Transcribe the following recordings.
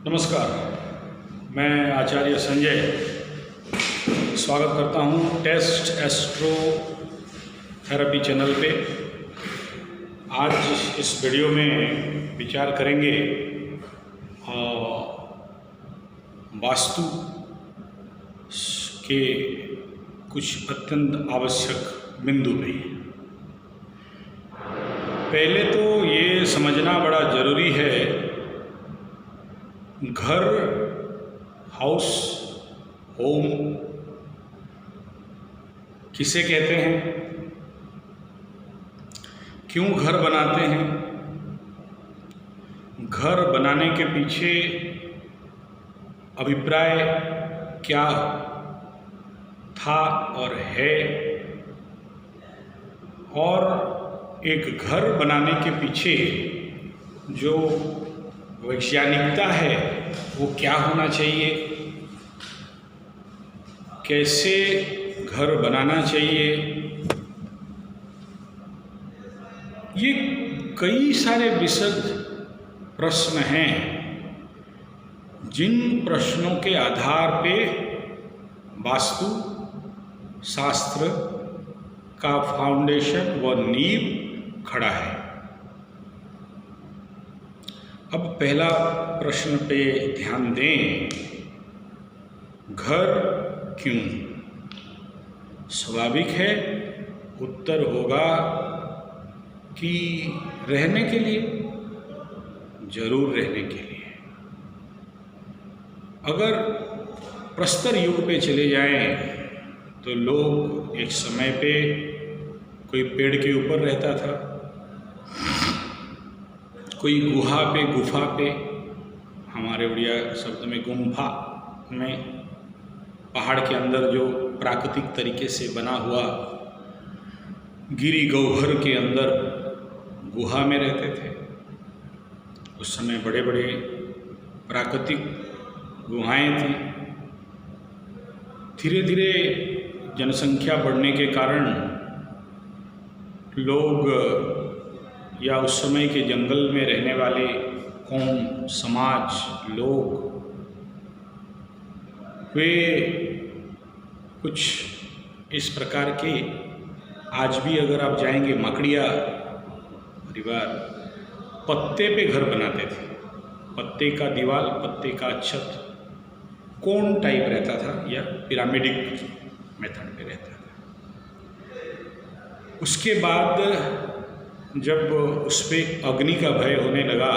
नमस्कार, मैं आचार्य संजय स्वागत करता हूं टेस्ट एस्ट्रो थेरेपी चैनल पे। आज इस वीडियो में विचार करेंगे वास्तु के कुछ अत्यंत आवश्यक बिंदु पे। पहले तो ये समझना बड़ा ज़रूरी है, घर, हाउस, होम किसे कहते हैं, क्यों घर बनाते हैं, घर बनाने के पीछे अभिप्राय क्या था और है, और एक घर बनाने के पीछे जो वैज्ञानिकता है वो क्या होना चाहिए, कैसे घर बनाना चाहिए। ये कई सारे विशद प्रश्न हैं जिन प्रश्नों के आधार पे वास्तु शास्त्र का फाउंडेशन व नींव खड़ा है। अब पहला प्रश्न पे ध्यान दें, घर क्यों? स्वाभाविक है उत्तर होगा कि रहने के लिए, जरूर रहने के लिए। अगर प्रस्तर युग पे चले जाएं तो लोग एक समय पे कोई पेड़ के ऊपर रहता था, कोई गुफा पे, हमारे उड़िया शब्द में गुम्फा में, पहाड़ के अंदर जो प्राकृतिक तरीके से बना हुआ गिरी गह्वर के अंदर गुहा में रहते थे। उस समय बड़े बड़े प्राकृतिक गुहाएं थी। धीरे धीरे जनसंख्या बढ़ने के कारण लोग या उस समय के जंगल में रहने वाले कौम, समाज, लोग, वे कुछ इस प्रकार के, आज भी अगर आप जाएंगे मकड़िया परिवार पत्ते पे घर बनाते थे। पत्ते का दीवार, पत्ते का छत, कोन टाइप रहता था या पिरामिडिक मेथड पे रहता था। उसके बाद जब उस पर अग्नि का भय होने लगा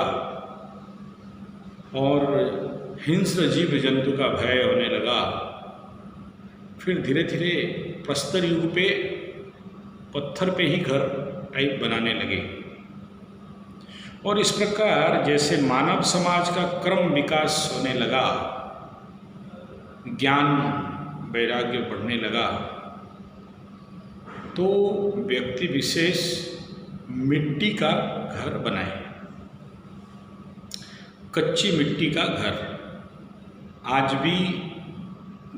और हिंस्र जीव जंतु का भय होने लगा, फिर धीरे धीरे प्रस्तर युग पे पत्थर पे ही घर टाइप बनाने लगे। और इस प्रकार जैसे मानव समाज का क्रम विकास होने लगा, ज्ञान वैराग्य बढ़ने लगा, तो व्यक्ति विशेष मिट्टी का घर बनाए। कच्ची मिट्टी का घर आज भी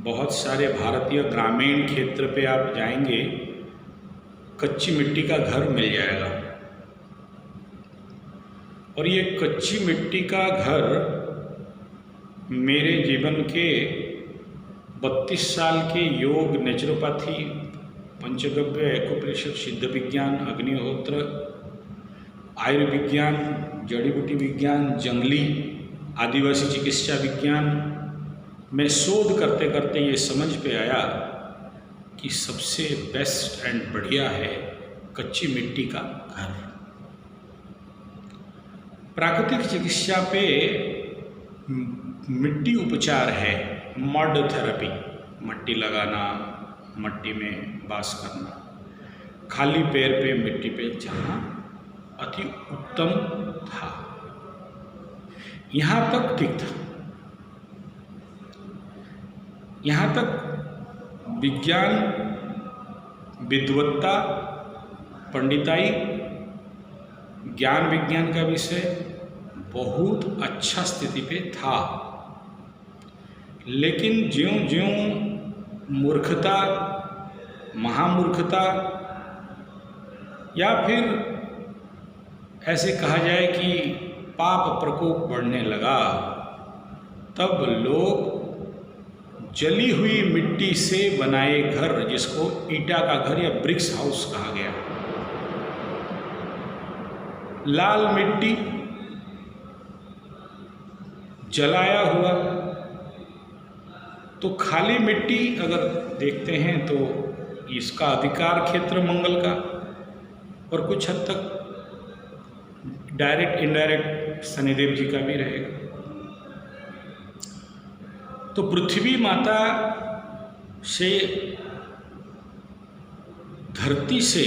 बहुत सारे भारतीय ग्रामीण क्षेत्र पे आप जाएंगे, कच्ची मिट्टी का घर मिल जाएगा। और ये कच्ची मिट्टी का घर मेरे जीवन के 32 साल के योग, नेचुरोपैथी, पंचगव्य, एक्युप्रेशर, सिद्ध विज्ञान, अग्निहोत्र, आयुर्विज्ञान, जड़ी बूटी विज्ञान, जंगली आदिवासी चिकित्सा विज्ञान में शोध करते करते ये समझ पे आया कि सबसे बेस्ट एंड बढ़िया है कच्ची मिट्टी का घर। प्राकृतिक चिकित्सा पे मिट्टी उपचार है, मड थेरेपी, मट्टी लगाना, मट्टी में वास करना, खाली पैर पे मिट्टी पे चलना अति उत्तम था। यहाँ तक ठीक था। यहाँ तक विज्ञान, विद्वत्ता, पंडिताई, ज्ञान विज्ञान का विषय बहुत अच्छा स्थिति पे था। लेकिन ज्यों ज्यों मूर्खता, महामूर्खता, या फिर ऐसे कहा जाए कि पाप प्रकोप बढ़ने लगा, तब लोग जली हुई मिट्टी से बनाए घर, जिसको ईटा का घर या ब्रिक्स हाउस कहा गया, लाल मिट्टी जलाया हुआ, तो खाली मिट्टी अगर देखते हैं तो इसका अधिकार क्षेत्र मंगल का, और कुछ हद तक डायरेक्ट इनडायरेक्ट शनिदेव जी का भी रहेगा। तो पृथ्वी माता से, धरती से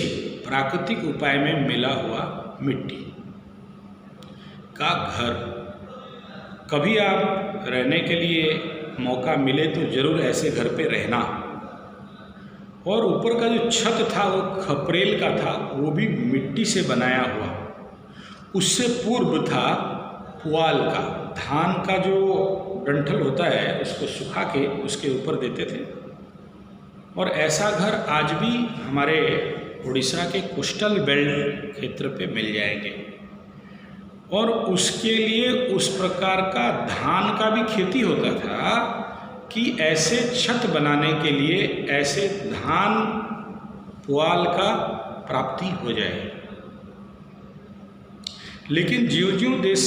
प्राकृतिक उपाय में मिला हुआ मिट्टी का घर, कभी आप रहने के लिए मौका मिले तो ज़रूर ऐसे घर पे रहना। और ऊपर का जो छत था वो खपरेल का था, वो भी मिट्टी से बनाया हुआ। उससे पूर्व था पुआल का, धान का जो डंठल होता है उसको सुखा के उसके ऊपर देते थे। और ऐसा घर आज भी हमारे उड़ीसा के कोस्टल बेल्ट क्षेत्र पे मिल जाएंगे। और उसके लिए उस प्रकार का धान का भी खेती होता था कि ऐसे छत बनाने के लिए ऐसे धान पुआल का प्राप्ति हो जाए। लेकिन ज्यों-ज्यों देश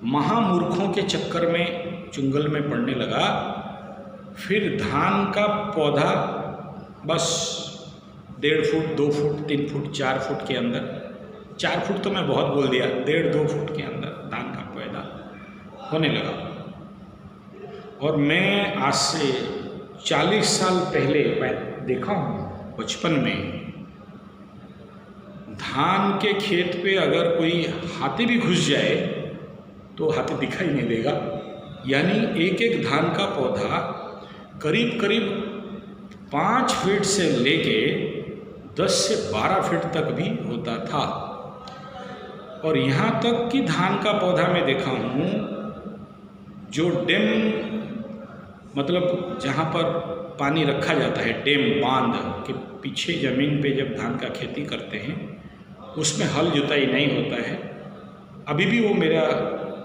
महामूर्खों के चक्कर में चुंगल में पड़ने लगा, फिर धान का पौधा बस 1.5 फुट, 2 फुट, 3 फुट, 4 फुट के अंदर, 4 फुट तो मैं बहुत बोल दिया, 1.5-2 फुट के अंदर धान का पौधा होने लगा। और मैं आज से 40 साल पहले मैं देखा हूँ बचपन में, धान के खेत पे अगर कोई हाथी भी घुस जाए तो हाथी दिखाई नहीं देगा। यानी एक एक धान का पौधा करीब करीब 5 फीट से लेके 10 से 12 फीट तक भी होता था। और यहाँ तक कि धान का पौधा मैं देखा हूँ जो डैम, मतलब जहाँ पर पानी रखा जाता है, डैम बांध के पीछे ज़मीन पे जब धान का खेती करते हैं उसमें हल जुताई नहीं होता है। अभी भी वो मेरा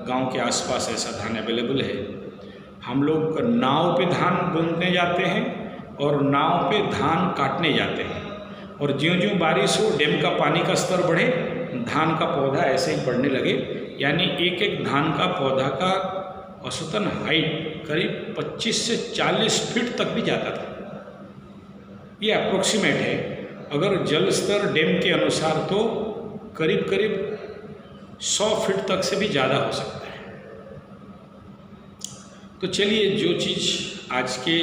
गांव के आसपास ऐसा धान अवेलेबल है। हम लोग नाव पे धान बुनने जाते हैं और नाव पे धान काटने जाते हैं। और ज्यों-ज्यों बारिश हो, डैम का पानी का स्तर बढ़े, धान का पौधा ऐसे ही बढ़ने लगे। यानी एक एक धान का पौधा का औसतन हाइट करीब 25 से 40 फीट तक भी जाता था। ये अप्रोक्सीमेट है। अगर जल स्तर डैम के अनुसार तो करीब करीब 100 फीट तक से भी ज़्यादा हो सकता है। तो चलिए, जो चीज़ आज के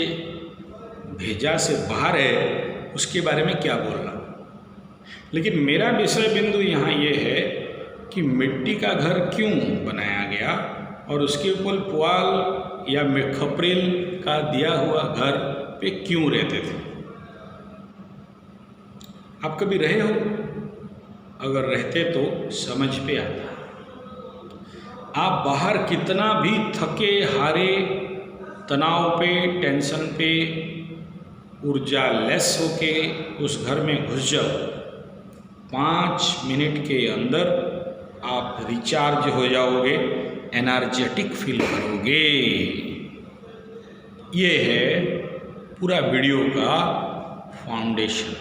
भेजा से बाहर है उसके बारे में क्या बोलना, लेकिन मेरा विषय बिंदु यहाँ ये है कि मिट्टी का घर क्यों बनाया गया और उसके ऊपर पुआल या खपरेल का दिया हुआ घर पे क्यों रहते थे। आप कभी रहे हो? अगर रहते तो समझ पे आता। आप बाहर कितना भी थके हारे, तनाव पे, टेंशन पे, ऊर्जा लेस होके उस घर में घुस जाओ, 5 मिनट के अंदर आप रिचार्ज हो जाओगे, एनर्जेटिक फील करोगे। ये है पूरा वीडियो का फाउंडेशन,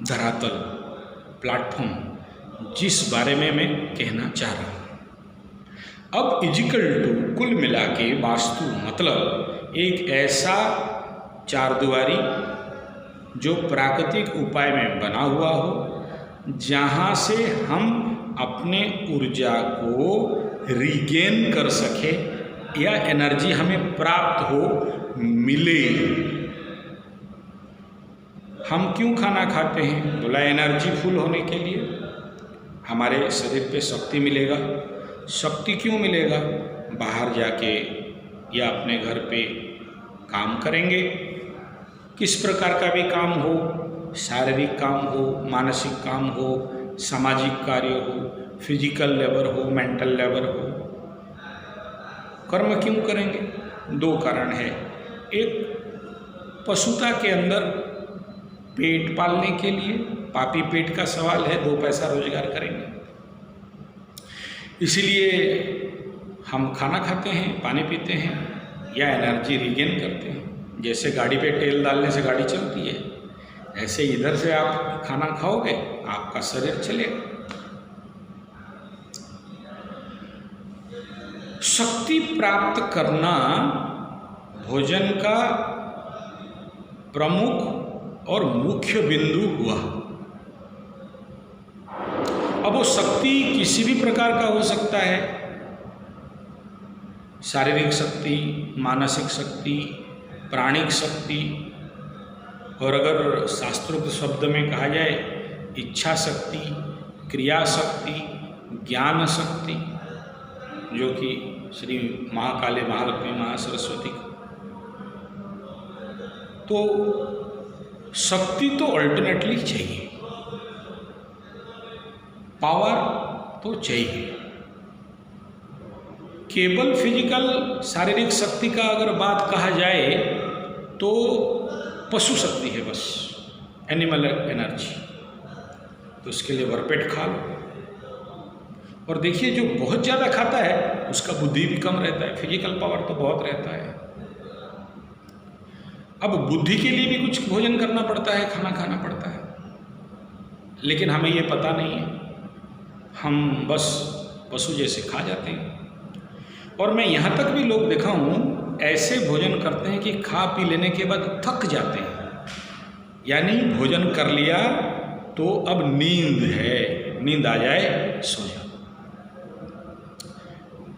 धरातल, प्लेटफॉर्म, जिस बारे में मैं कहना चाह रहा हूँ। अब इजिकल टू कुल मिला के वास्तु मतलब एक ऐसा चारदीवारी जो प्राकृतिक उपाय में बना हुआ हो, जहाँ से हम अपने ऊर्जा को रिगेन कर सके या एनर्जी हमें प्राप्त हो, मिले। हम क्यों खाना खाते हैं? बोला एनर्जी फुल होने के लिए, हमारे शरीर पे शक्ति मिलेगा। शक्ति क्यों मिलेगा? बाहर जाके या अपने घर पे काम करेंगे, किस प्रकार का भी काम हो, शारीरिक काम हो, मानसिक काम हो, सामाजिक कार्य हो, फिजिकल लेबर हो, मेंटल लेबर हो, कर्म क्यों करेंगे? 2 कारण है। एक पशुता के अंदर पेट पालने के लिए, पापी पेट का सवाल है, 2 पैसा रोजगार करेंगे। इसलिए हम खाना खाते हैं, पानी पीते हैं या एनर्जी रिगेन करते हैं। जैसे गाड़ी पे तेल डालने से गाड़ी चलती है, ऐसे इधर से आप खाना खाओगे, आपका शरीर चलेगा। शक्ति प्राप्त करना भोजन का प्रमुख और मुख्य बिंदु हुआ। अब वो शक्ति किसी भी प्रकार का हो सकता है, शारीरिक शक्ति, मानसिक शक्ति, प्राणिक शक्ति, और अगर शास्त्रोक्त शब्द में कहा जाए इच्छा शक्ति, क्रिया शक्ति, ज्ञान शक्ति, जो कि श्री महाकाले, महालक्ष्मी, महासरस्वती। तो शक्ति तो अल्टरनेटली चाहिए, पावर तो चाहिए। केवल फिजिकल शारीरिक शक्ति का अगर बात कहा जाए तो पशु शक्ति है, बस एनिमल एनर्जी। तो उसके लिए भरपेट खा लो। और देखिए, जो बहुत ज़्यादा खाता है उसका बुद्धि भी कम रहता है, फिजिकल पावर तो बहुत रहता है। अब बुद्धि के लिए भी कुछ भोजन करना पड़ता है, खाना खाना पड़ता है, लेकिन हमें ये पता नहीं है, हम बस पशु जैसे खा जाते हैं। और मैं यहाँ तक भी लोग देखा हूँ ऐसे भोजन करते हैं कि खा पी लेने के बाद थक जाते हैं, यानी भोजन कर लिया तो अब नींद है, नींद आ जाए सो जाओ।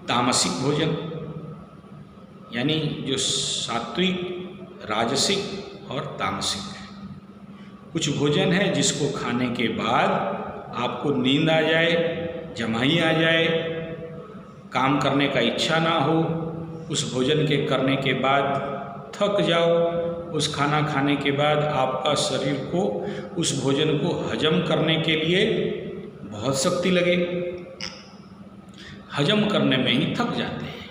तामसिक भोजन, यानी जो सात्विक, राजसिक और तामसिक है। कुछ भोजन है जिसको खाने के बाद आपको नींद आ जाए, जमाई आ जाए, काम करने का इच्छा ना हो, उस भोजन के करने के बाद थक जाओ, उस खाना खाने के बाद आपका शरीर को उस भोजन को हजम करने के लिए बहुत शक्ति लगे, हजम करने में ही थक जाते हैं।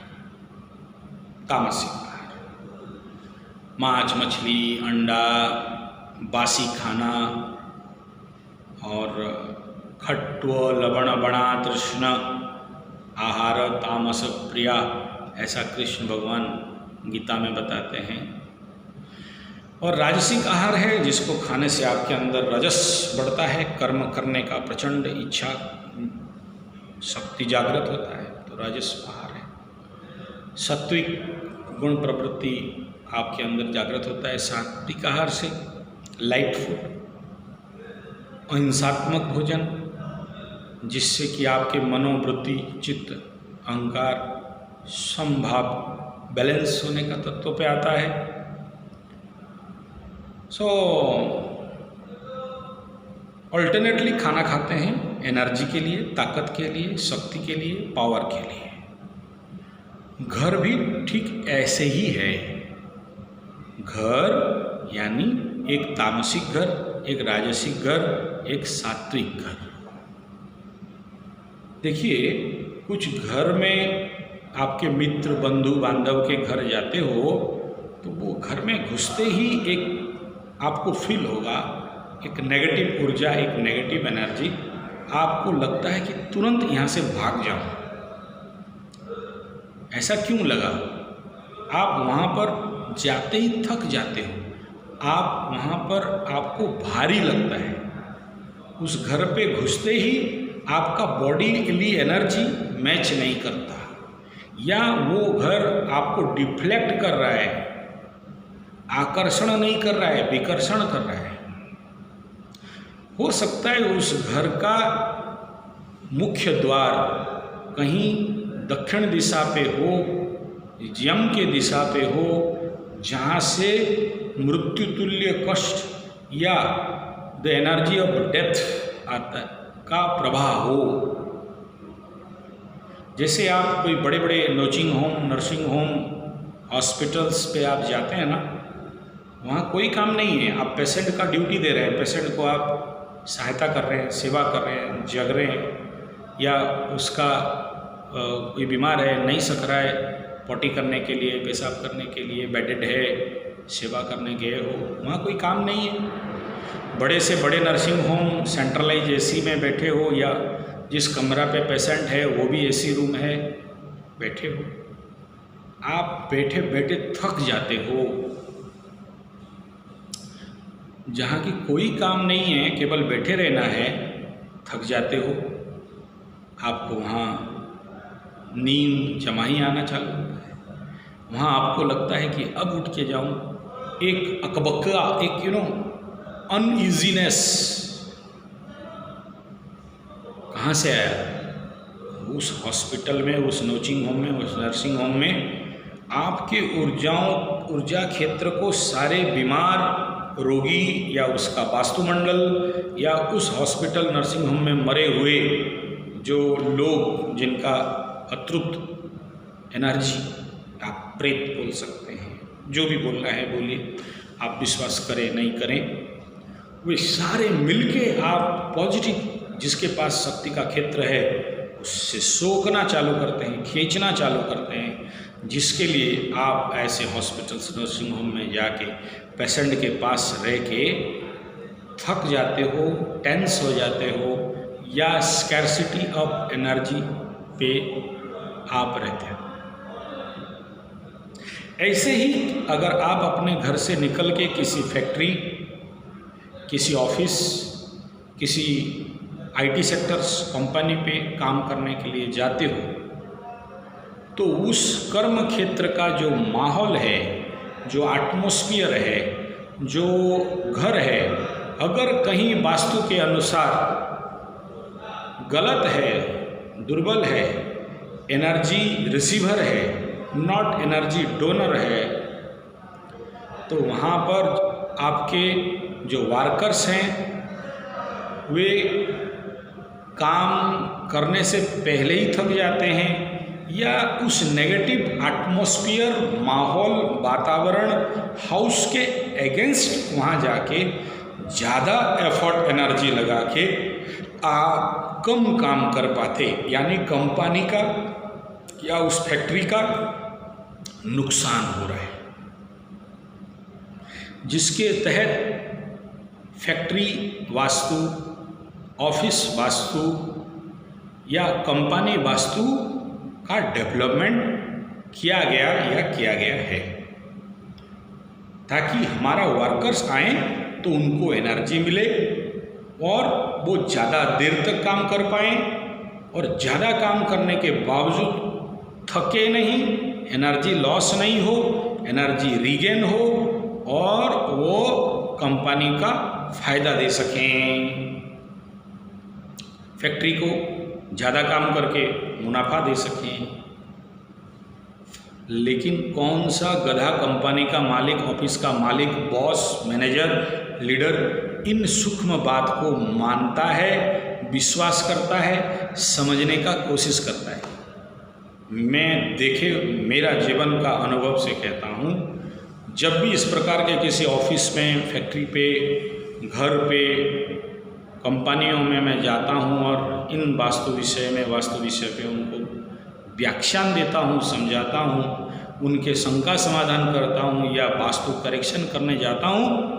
तामसिक आहार, मांस, मछली, अंडा, बासी खाना और खट्व लवण बणा तृष्ण आहार तामस प्रिया, ऐसा कृष्ण भगवान गीता में बताते हैं। और राजसिक आहार है जिसको खाने से आपके अंदर रजस बढ़ता है, कर्म करने का प्रचंड इच्छा शक्ति जागृत होता है, तो राजस आहार है। सात्विक गुण प्रवृत्ति आपके अंदर जागृत होता है सात्विक आहार से। लाइट फूड, अहिंसात्मक भोजन, जिससे कि आपके मनोवृत्ति, चित्त, अहंकार, समभाव, बैलेंस होने का तत्व पे आता है। सो अल्टरनेटली खाना खाते हैं एनर्जी के लिए, ताकत के लिए, शक्ति के लिए, पावर के लिए। घर भी ठीक ऐसे ही है। घर यानी एक तामसिक घर, एक राजसिक घर, एक सात्विक घर। देखिए, कुछ घर में आपके मित्र, बंधु बांधव के घर जाते हो तो वो घर में घुसते ही एक आपको फील होगा, एक नेगेटिव ऊर्जा, एक नेगेटिव एनर्जी, आपको लगता है कि तुरंत यहाँ से भाग जाओ। ऐसा क्यों लगा? आप वहाँ पर जाते ही थक जाते हो, आप वहाँ पर आपको भारी लगता है। उस घर पे घुसते ही आपका बॉडी के लिए एनर्जी मैच नहीं करता, या वो घर आपको डिफ्लेक्ट कर रहा है, आकर्षण नहीं कर रहा है, विकर्षण कर रहा है। हो सकता है उस घर का मुख्य द्वार कहीं दक्षिण दिशा पे हो, यम के दिशा पे हो, जहाँ से मृत्यु तुल्य कष्ट या द एनर्जी ऑफ डेथ आता का प्रवाह हो। जैसे आप कोई बड़े बड़े नर्सिंग होम, हॉस्पिटल्स पे आप जाते हैं ना, वहाँ कोई काम नहीं है, आप पेशेंट का ड्यूटी दे रहे हैं, पेशेंट को आप सहायता कर रहे हैं, सेवा कर रहे हैं, जग रहे हैं, या उसका कोई बीमार है, नहीं सक रहा है पॉटी करने के लिए, पेशाब करने के लिए, बेडेड है, सेवा करने गए हो, वहाँ कोई काम नहीं है। बड़े से बड़े नर्सिंग होम सेंट्रलाइज एसी में बैठे हो, या जिस कमरा पे पेशेंट है वो भी एसी रूम है, बैठे हो, आप बैठे बैठे थक जाते हो, जहाँ की कोई काम नहीं है, केवल बैठे रहना है, थक जाते हो, आपको वहाँ नींद जमाही आना चालू होता है। वहाँ आपको लगता है कि अब उठ के जाऊँ, एक अकबका, एक अनईजीनेस कहाँ से आया? उस हॉस्पिटल में, उस नर्सिंग होम में, उस नर्सिंग होम में आपके ऊर्जा क्षेत्र को सारे बीमार रोगी या उसका वास्तुमंडल या उस हॉस्पिटल नर्सिंग होम में मरे हुए जो लोग जिनका अतृप्त एनर्जी, आप प्रेत बोल सकते हैं, जो भी बोलना है बोलिए, आप विश्वास करें नहीं करें, वे सारे मिलके आप पॉजिटिव, जिसके पास शक्ति का क्षेत्र है, उससे सोखना चालू करते हैं, खींचना चालू करते हैं, जिसके लिए आप ऐसे हॉस्पिटल्स नर्सिंग होम में जाके पेशेंट के पास रह के थक जाते हो, टेंस हो जाते हो, या स्कैर्सिटी ऑफ एनर्जी पे आप रहते हैं। ऐसे ही अगर आप अपने घर से निकल के किसी फैक्ट्री, किसी ऑफिस, किसी आईटी सेक्टर्स कंपनी पे काम करने के लिए जाते हो, तो उस कर्म क्षेत्र का जो माहौल है, जो एटमॉस्फेयर है, जो घर है, अगर कहीं वास्तु के अनुसार गलत है, दुर्बल है, एनर्जी रिसीवर है, नॉट एनर्जी डोनर है, तो वहाँ पर आपके जो वर्कर्स हैं वे काम करने से पहले ही थक जाते हैं, या उस नेगेटिव एटमॉस्फेयर, माहौल, वातावरण, हाउस के अगेंस्ट वहाँ जाके ज़्यादा एफर्ट एनर्जी लगा के आप कम काम कर पाते, यानी कंपनी का या उस फैक्ट्री का नुकसान हो रहा है, जिसके तहत फैक्ट्री वास्तु, ऑफिस वास्तु या कंपनी वास्तु का डेवलपमेंट किया गया है, ताकि हमारा वर्कर्स आए तो उनको एनर्जी मिले और वो ज़्यादा देर तक काम कर पाएँ, और ज़्यादा काम करने के बावजूद थके नहीं, एनर्जी लॉस नहीं हो, एनर्जी रीगेन हो, और वो कंपनी का फायदा दे सकें, फैक्ट्री को ज़्यादा काम करके मुनाफा दे सकें। लेकिन कौन सा गधा कंपनी का मालिक, ऑफिस का मालिक, बॉस, मैनेजर, लीडर इन सूक्ष्म बात को मानता है, विश्वास करता है, समझने का कोशिश करता है? मैं देखे मेरा जीवन का अनुभव से कहता हूँ, जब भी इस प्रकार के किसी ऑफिस में, फैक्ट्री पे, घर पे, कंपनियों में मैं जाता हूँ और इन वास्तु विषय पे उनको व्याख्यान देता हूँ, समझाता हूँ, उनके शंका समाधान करता हूँ या वास्तु करेक्शन करने जाता हूँ,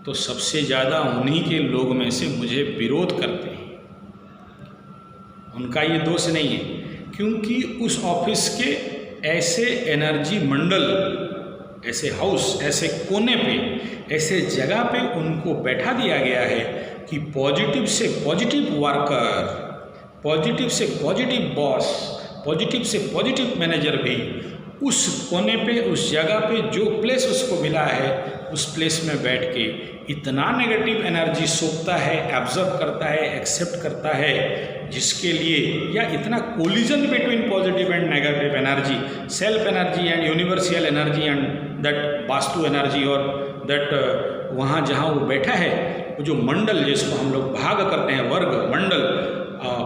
तो सबसे ज़्यादा उन्हीं के लोग में से मुझे विरोध करते हैं। उनका ये दोष नहीं है, क्योंकि उस ऑफिस के ऐसे एनर्जी मंडल, ऐसे हाउस, ऐसे कोने पे, ऐसे जगह पे उनको बैठा दिया गया है कि पॉजिटिव से पॉजिटिव वर्कर, पॉजिटिव से पॉजिटिव बॉस, पॉजिटिव से पॉजिटिव मैनेजर भी उस कोने पे, उस जगह पे जो प्लेस उसको मिला है, उस प्लेस में बैठ के इतना नेगेटिव एनर्जी सोखता है, एब्जॉर्ब करता है, एक्सेप्ट करता है, जिसके लिए, या इतना collision between positive and negative energy, self energy and universal energy and that vastu energy, और दैट वहाँ जहाँ वो बैठा है, वो जो मंडल जिसको हम लोग भाग करते हैं, वर्ग, मंडल,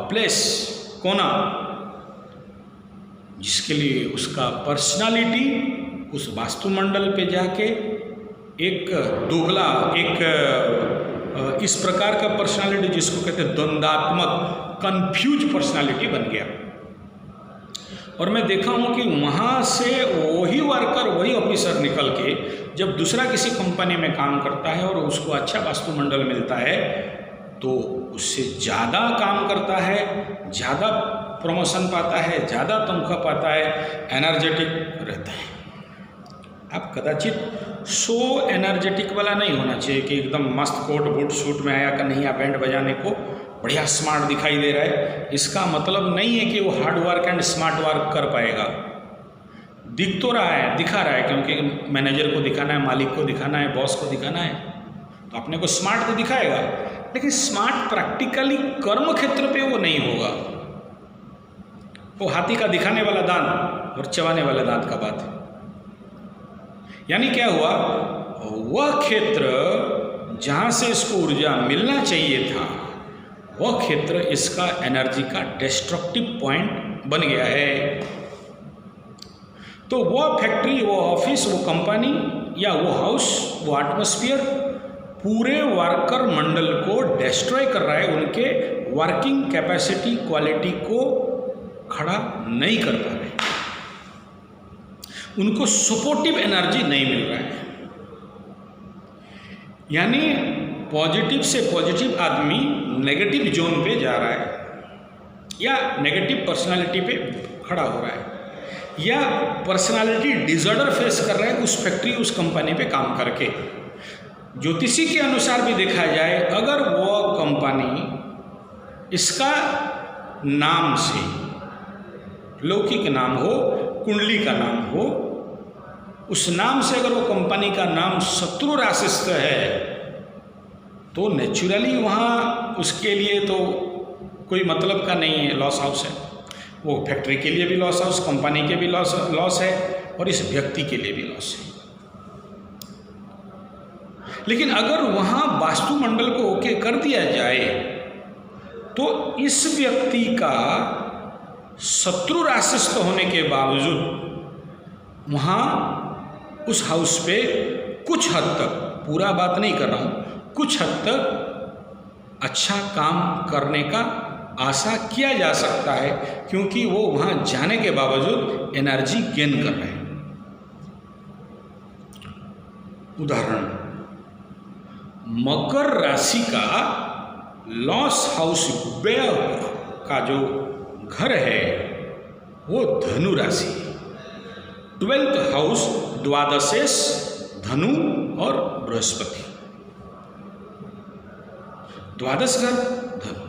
प्लेस, कोना, जिसके लिए उसका पर्सनालिटी उस वास्तुमंडल पे जाके एक दोगला, एक इस प्रकार का पर्सनालिटी जिसको कहते हैं द्वंद्वात्मक, कंफ्यूज पर्सनालिटी बन गया। और मैं देखा हूँ कि वहाँ से वही वर्कर, वही ऑफिसर निकल के जब दूसरा किसी कंपनी में काम करता है और उसको अच्छा वास्तुमंडल मिलता है, तो उससे ज़्यादा काम करता है, ज़्यादा प्रमोशन पाता है, ज़्यादा तनख्वाह पाता है, एनर्जेटिक रहता है। आप कदाचित सो एनर्जेटिक वाला नहीं होना चाहिए कि एकदम मस्त कोट बूट सूट में आया कि नहीं, आप बैंड बजाने को बढ़िया स्मार्ट दिखाई दे रहा है, इसका मतलब नहीं है कि वो hard work and smart work कर पाएगा। दिख तो रहा है, दिखा रहा है, क्योंकि मैनेजर को दिखाना है, मालिक को दिखाना है, बॉस को दिखाना है, तो अपने को स्मार्ट तो दिखाएगा, लेकिन स्मार्ट प्रैक्टिकली कर्म क्षेत्र पे वो नहीं होगा। वो हाथी का दिखाने वाला दांत और चबाने वाले दांत का बात है। यानी क्या हुआ, वह क्षेत्र जहाँ से इसको ऊर्जा मिलना चाहिए था, वह क्षेत्र इसका एनर्जी का डिस्ट्रक्टिव पॉइंट बन गया है। तो वो फैक्ट्री, वो ऑफिस, वो कंपनी या वो हाउस, वो एटमॉस्फेयर पूरे वर्कर मंडल को डिस्ट्रॉय कर रहा है, उनके वर्किंग कैपेसिटी, क्वालिटी को खड़ा नहीं कर पा रहे, उनको सपोर्टिव एनर्जी नहीं मिल रहा है। यानी पॉजिटिव से पॉजिटिव आदमी नेगेटिव जोन पे जा रहा है, या नेगेटिव पर्सनालिटी पे खड़ा हो रहा है, या पर्सनालिटी डिसऑर्डर फेस कर रहा है उस फैक्ट्री, उस कंपनी पे काम करके। ज्योतिषी के अनुसार भी देखा जाए, अगर वो कंपनी इसका नाम से लौकिक नाम हो, कुंडली का नाम हो, उस नाम से अगर वो कंपनी का नाम शत्रु राशिस्थ है, तो नेचुरली वहाँ उसके लिए तो कोई मतलब का नहीं है, लॉस हाउस है। वो फैक्ट्री के लिए भी लॉस हाउस, कंपनी के भी लॉस है, और इस व्यक्ति के लिए भी लॉस है। लेकिन अगर वहाँ वास्तुमंडल को ओके कर दिया जाए, तो इस व्यक्ति का शत्रु राशिस्थ होने के बावजूद वहाँ उस हाउस पे कुछ हद तक, पूरा बात नहीं कर रहा हूँ, कुछ हद तक अच्छा काम करने का आशा किया जा सकता है, क्योंकि वो वहाँ जाने के बावजूद एनर्जी गेन कर रहे हैं। उदाहरण, मकर राशि का लॉस हाउस व्यय का जो घर है वो धनु राशि, 12th हाउस द्वादशेश धनु और बृहस्पति, द्वादश घर धनु।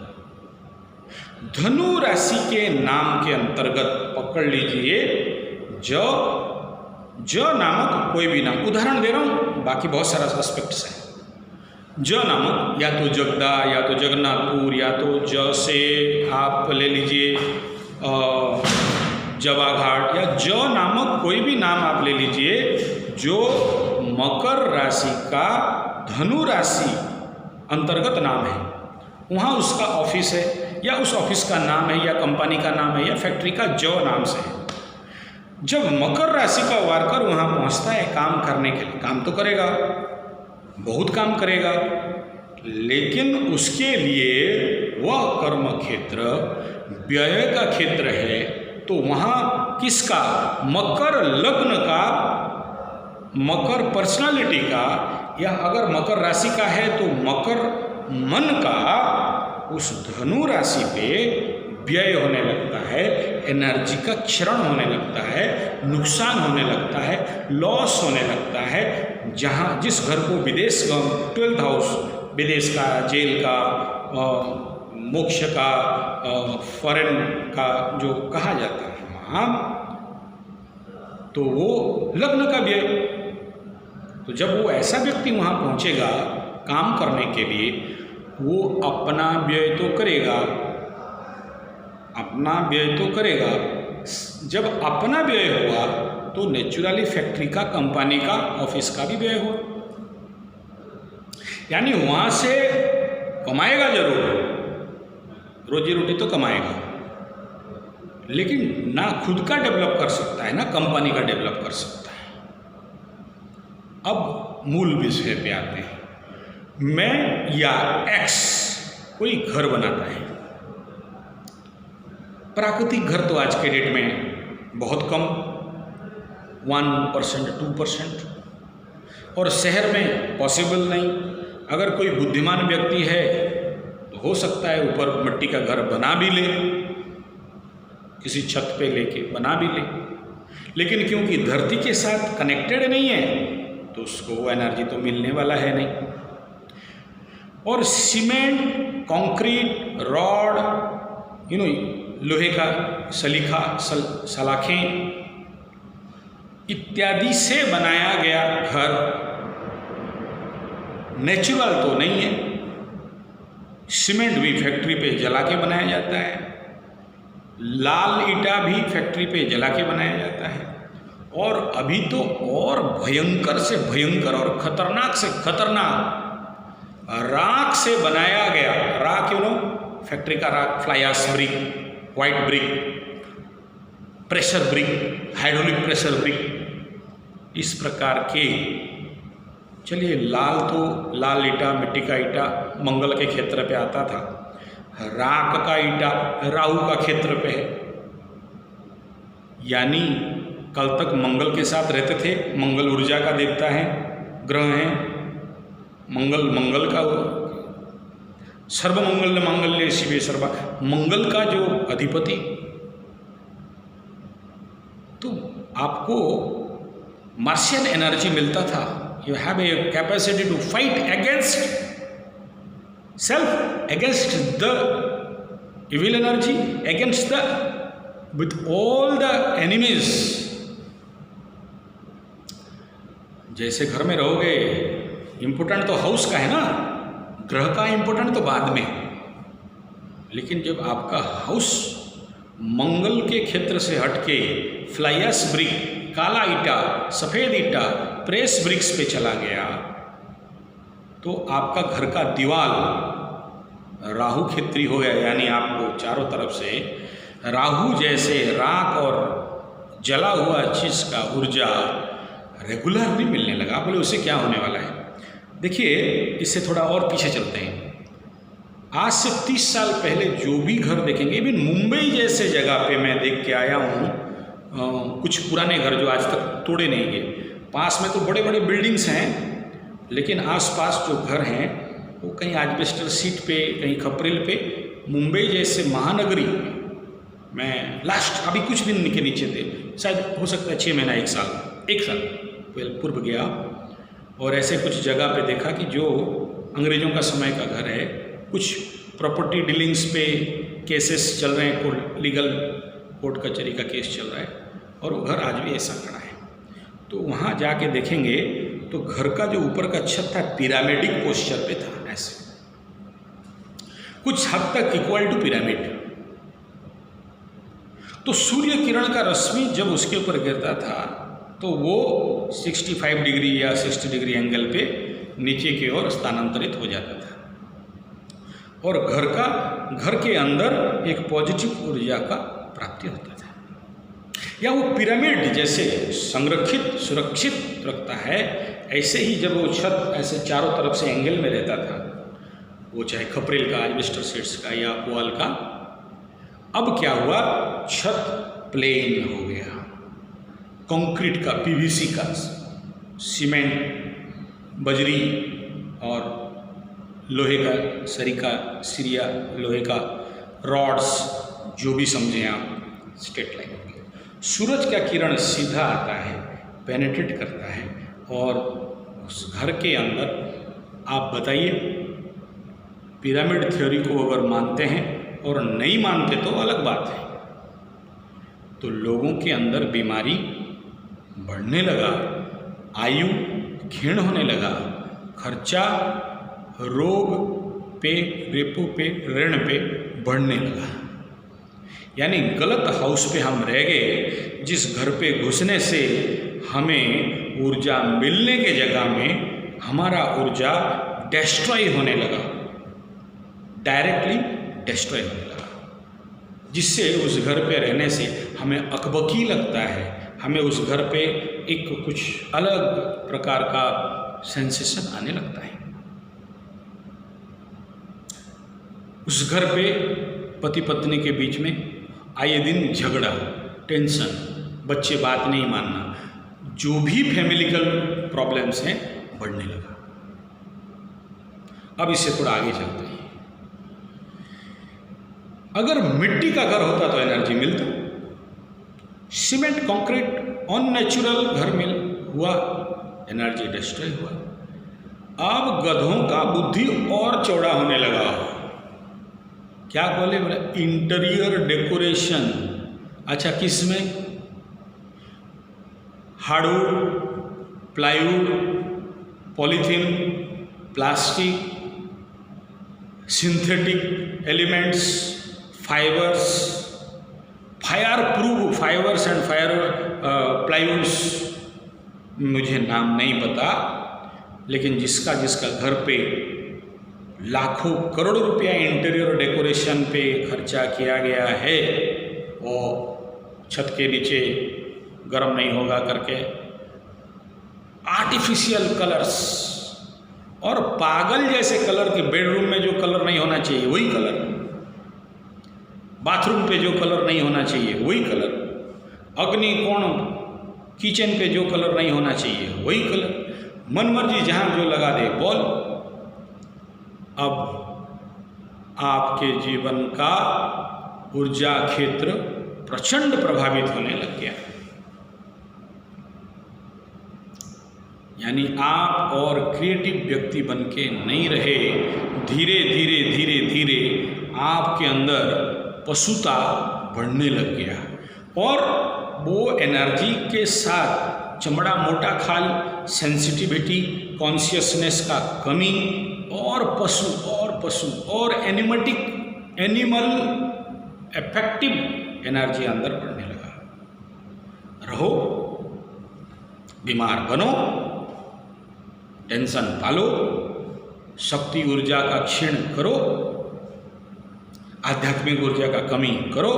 धनु राशि के नाम के अंतर्गत पकड़ लीजिए ज नामक कोई भी नाम, उदाहरण दे रहा हूँ, बाकी बहुत सारा एस्पेक्ट्स है। ज नामक, या तो जगदा, या तो जगन्नाथपुर, या तो ज से आप ले लीजिए जवाघाट, या ज नामक कोई भी नाम आप ले लीजिए जो मकर राशि का धनु राशि अंतर्गत नाम है। वहाँ उसका ऑफिस है, या उस ऑफिस का नाम है, या कंपनी का नाम है, या फैक्ट्री का ज नाम से है। जब मकर राशि का वर्कर वहाँ पहुँचता है काम करने के लिए, काम तो करेगा, बहुत काम करेगा, लेकिन उसके लिए वह कर्म क्षेत्र व्यय का क्षेत्र है। तो वहाँ किसका, मकर लग्न का, मकर पर्सनालिटी का, या अगर मकर राशि का है तो मकर मन का उस धनु राशि पे व्यय होने लगता है, एनर्जी का क्षरण होने लगता है, नुकसान होने लगता है, लॉस होने लगता है। जहाँ जिस घर को विदेश का 12th हाउस, विदेश का, जेल का, मोक्ष का, फॉरेन का जो कहा जाता है वहाँ, तो वो लग्न का व्यय। तो जब वो ऐसा व्यक्ति वहाँ पहुँचेगा काम करने के लिए, वो अपना व्यय तो करेगा, अपना व्यय तो करेगा। जब अपना व्यय हुआ तो नेचुरली फैक्ट्री का, कंपनी का, ऑफिस का भी व्यय हुआ। यानी वहाँ से कमाएगा जरूर, रोजी रोटी तो कमाएगा, लेकिन ना खुद का डेवलप कर सकता है, ना कंपनी का डेवलप कर सकता है। अब मूल विषय पे आते हैं। मैं या एक्स कोई घर बनाता है, प्राकृतिक घर तो आज के डेट में बहुत कम, 1% 2%, और शहर में पॉसिबल नहीं। अगर कोई बुद्धिमान व्यक्ति है तो हो सकता है ऊपर मिट्टी का घर बना भी ले, किसी छत पे लेके बना भी ले, लेकिन क्योंकि धरती के साथ कनेक्टेड नहीं है तो उसको वो एनर्जी तो मिलने वाला है नहीं। और सीमेंट, कंक्रीट, रॉड, लोहे का सलीखा, सलाखें इत्यादि से बनाया गया घर नेचुरल तो नहीं है। सीमेंट भी फैक्ट्री पे जला के बनाया जाता है, लाल ईंटा भी फैक्ट्री पे जला के बनाया जाता है, और अभी तो और भयंकर से भयंकर और खतरनाक से खतरनाक राख से बनाया गया, राख फैक्ट्री का राख, fly ash brick, white brick, pressure brick, hydraulic pressure brick, इस प्रकार के। चलिए, लाल ईंटा, मिट्टी का ईंटा मंगल के क्षेत्र पे आता था, राख का ईंटा राहु का क्षेत्र पे है। यानी कल तक मंगल के साथ रहते थे, मंगल ऊर्जा का देवता है, ग्रह है, मंगल का सर्वमंगल मांगल्ये शिवे सर्वा, मंगल का जो अधिपति। तो आपको मार्शियन एनर्जी मिलता था, you have a capacity to fight against self, against the evil energy, against the with all the enemies. जैसे घर में रहोगे, इम्पोर्टेंट तो हाउस का है ना, ग्रह का इम्पोर्टेंट तो बाद में, लेकिन जब आपका हाउस मंगल के क्षेत्र से हटके फ्लाई ऐश ब्रिक, काला ईंटा, सफ़ेद ईंटा, प्रेस ब्रिक्स पे चला गया, तो आपका घर का दीवाल राहु क्षेत्री हो गया। यानी आपको चारों तरफ से राहु जैसे राख और जला हुआ चीज़ का ऊर्जा रेगुलरली मिलने लगा। आप बोले उससे क्या होने वाला है? देखिए, इससे थोड़ा और पीछे चलते हैं। आज से 30 साल पहले जो भी घर देखेंगे, इवन मुंबई जैसे जगह पे मैं देख के आया हूँ कुछ पुराने घर जो आज तक तोड़े नहीं गए। पास में तो बड़े बड़े बिल्डिंग्स हैं, लेकिन आसपास जो घर हैं वो कहीं एस्बेस्टस शीट पे, कहीं खपरेल पे। मुंबई जैसे महानगरी मैं लास्ट अभी कुछ दिन के नीचे थे, शायद हो सकता है 6 महीना, 1 साल पूर्व गया, और ऐसे कुछ जगह पे देखा कि जो अंग्रेज़ों का समय का घर है, कुछ प्रॉपर्टी डीलिंग्स पे केसेस चल रहे हैं, लीगल कोर्ट कचहरी का केस चल रहा है, और वो घर आज भी ऐसा खड़ा है। तो वहाँ जाके देखेंगे तो घर का जो ऊपर का छत था पिरामिडिक पोस्चर पे था, ऐसे कुछ हद तक इक्वल टू पिरामिड। तो सूर्य किरण का रश्मि जब उसके ऊपर गिरता था तो वो 65 डिग्री या 60 डिग्री एंगल पे नीचे की ओर स्थानांतरित हो जाता था, और घर के अंदर एक पॉजिटिव ऊर्जा का प्राप्ति होता था। या वो पिरामिड जैसे संरक्षित सुरक्षित रखता है, ऐसे ही जब वो छत ऐसे चारों तरफ से एंगल में रहता था, वो चाहे खपरेल का, एस्बेस्टस शीट्स का या पुआल का। अब क्या हुआ, छत प्लेन हो गया, कंक्रीट का, पीवीसी का, सीमेंट, बजरी और लोहे का सरीका, सिरिया लोहे का, रॉड्स, जो भी समझें आप, स्ट्रेट लाइन हो गया। सूरज का किरण सीधा आता है, पेनेट्रेट करता है, और उस घर के अंदर आप बताइए, पिरामिड थ्योरी को अगर मानते हैं और नहीं मानते तो अलग बात है, तो लोगों के अंदर बीमारी बढ़ने लगा, आयु क्षीण होने लगा, खर्चा रोग पे, रेपो पे, ऋण पे बढ़ने लगा। यानी गलत हाउस पे हम रह गए, जिस घर पे घुसने से हमें ऊर्जा मिलने के जगह में हमारा ऊर्जा डिस्ट्रॉय होने लगा, डायरेक्टली डिस्ट्रॉय होने लगा, जिससे उस घर पे रहने से हमें अकबकी लगता है, हमें उस घर पे एक कुछ अलग प्रकार का सेंसेशन आने लगता है। उस घर पे पति पत्नी के बीच में आए दिन झगड़ा, टेंशन, बच्चे बात नहीं मानना, जो भी फैमिलिकल प्रॉब्लम्स हैं बढ़ने लगा। अब इससे थोड़ा आगे चलते हैं। अगर मिट्टी का घर होता तो एनर्जी मिलता, सीमेंट कंक्रीट अननेचुरल घर में हुआ, एनर्जी डिस्ट्रॉय हुआ। अब गधों का बुद्धि और चौड़ा होने लगा। क्या बोले? Interior decoration. अच्छा, किस में? Hardwood, plywood, polythene, plastic, synthetic elements, fibres, fire proof fibres and fire प्लाईवुड्स, मुझे नाम नहीं पता, लेकिन जिसका जिसका घर पे लाखों करोड़ों रुपया इंटीरियर डेकोरेशन पे खर्चा किया गया है, वो छत के नीचे गर्म नहीं होगा करके आर्टिफिशियल कलर्स और पागल जैसे कलर के, बेडरूम में जो कलर नहीं होना चाहिए वही कलर, बाथरूम पे जो कलर नहीं होना चाहिए वही कलर, अग्निकोण किचन पे जो कलर नहीं होना चाहिए वही कलर, मन मर्जी जहाँ जो लगा दे बॉल। अब आपके जीवन का ऊर्जा क्षेत्र प्रचंड प्रभावित होने लग गया। यानी आप और क्रिएटिव व्यक्ति बन के नहीं रहे, धीरे धीरे धीरे धीरे आपके अंदर पशुता बढ़ने लग गया और वो एनर्जी के साथ चमड़ा मोटा खाल, सेंसिटिविटी, कॉन्शियसनेस का कमी और पशु और एनिमल इफेक्टिव एनर्जी अंदर बढ़ने लगा। रहो, बीमार बनो, टेंशन पालो, शक्ति ऊर्जा का क्षीण करो, आध्यात्मिक ऊर्जा का कमी करो।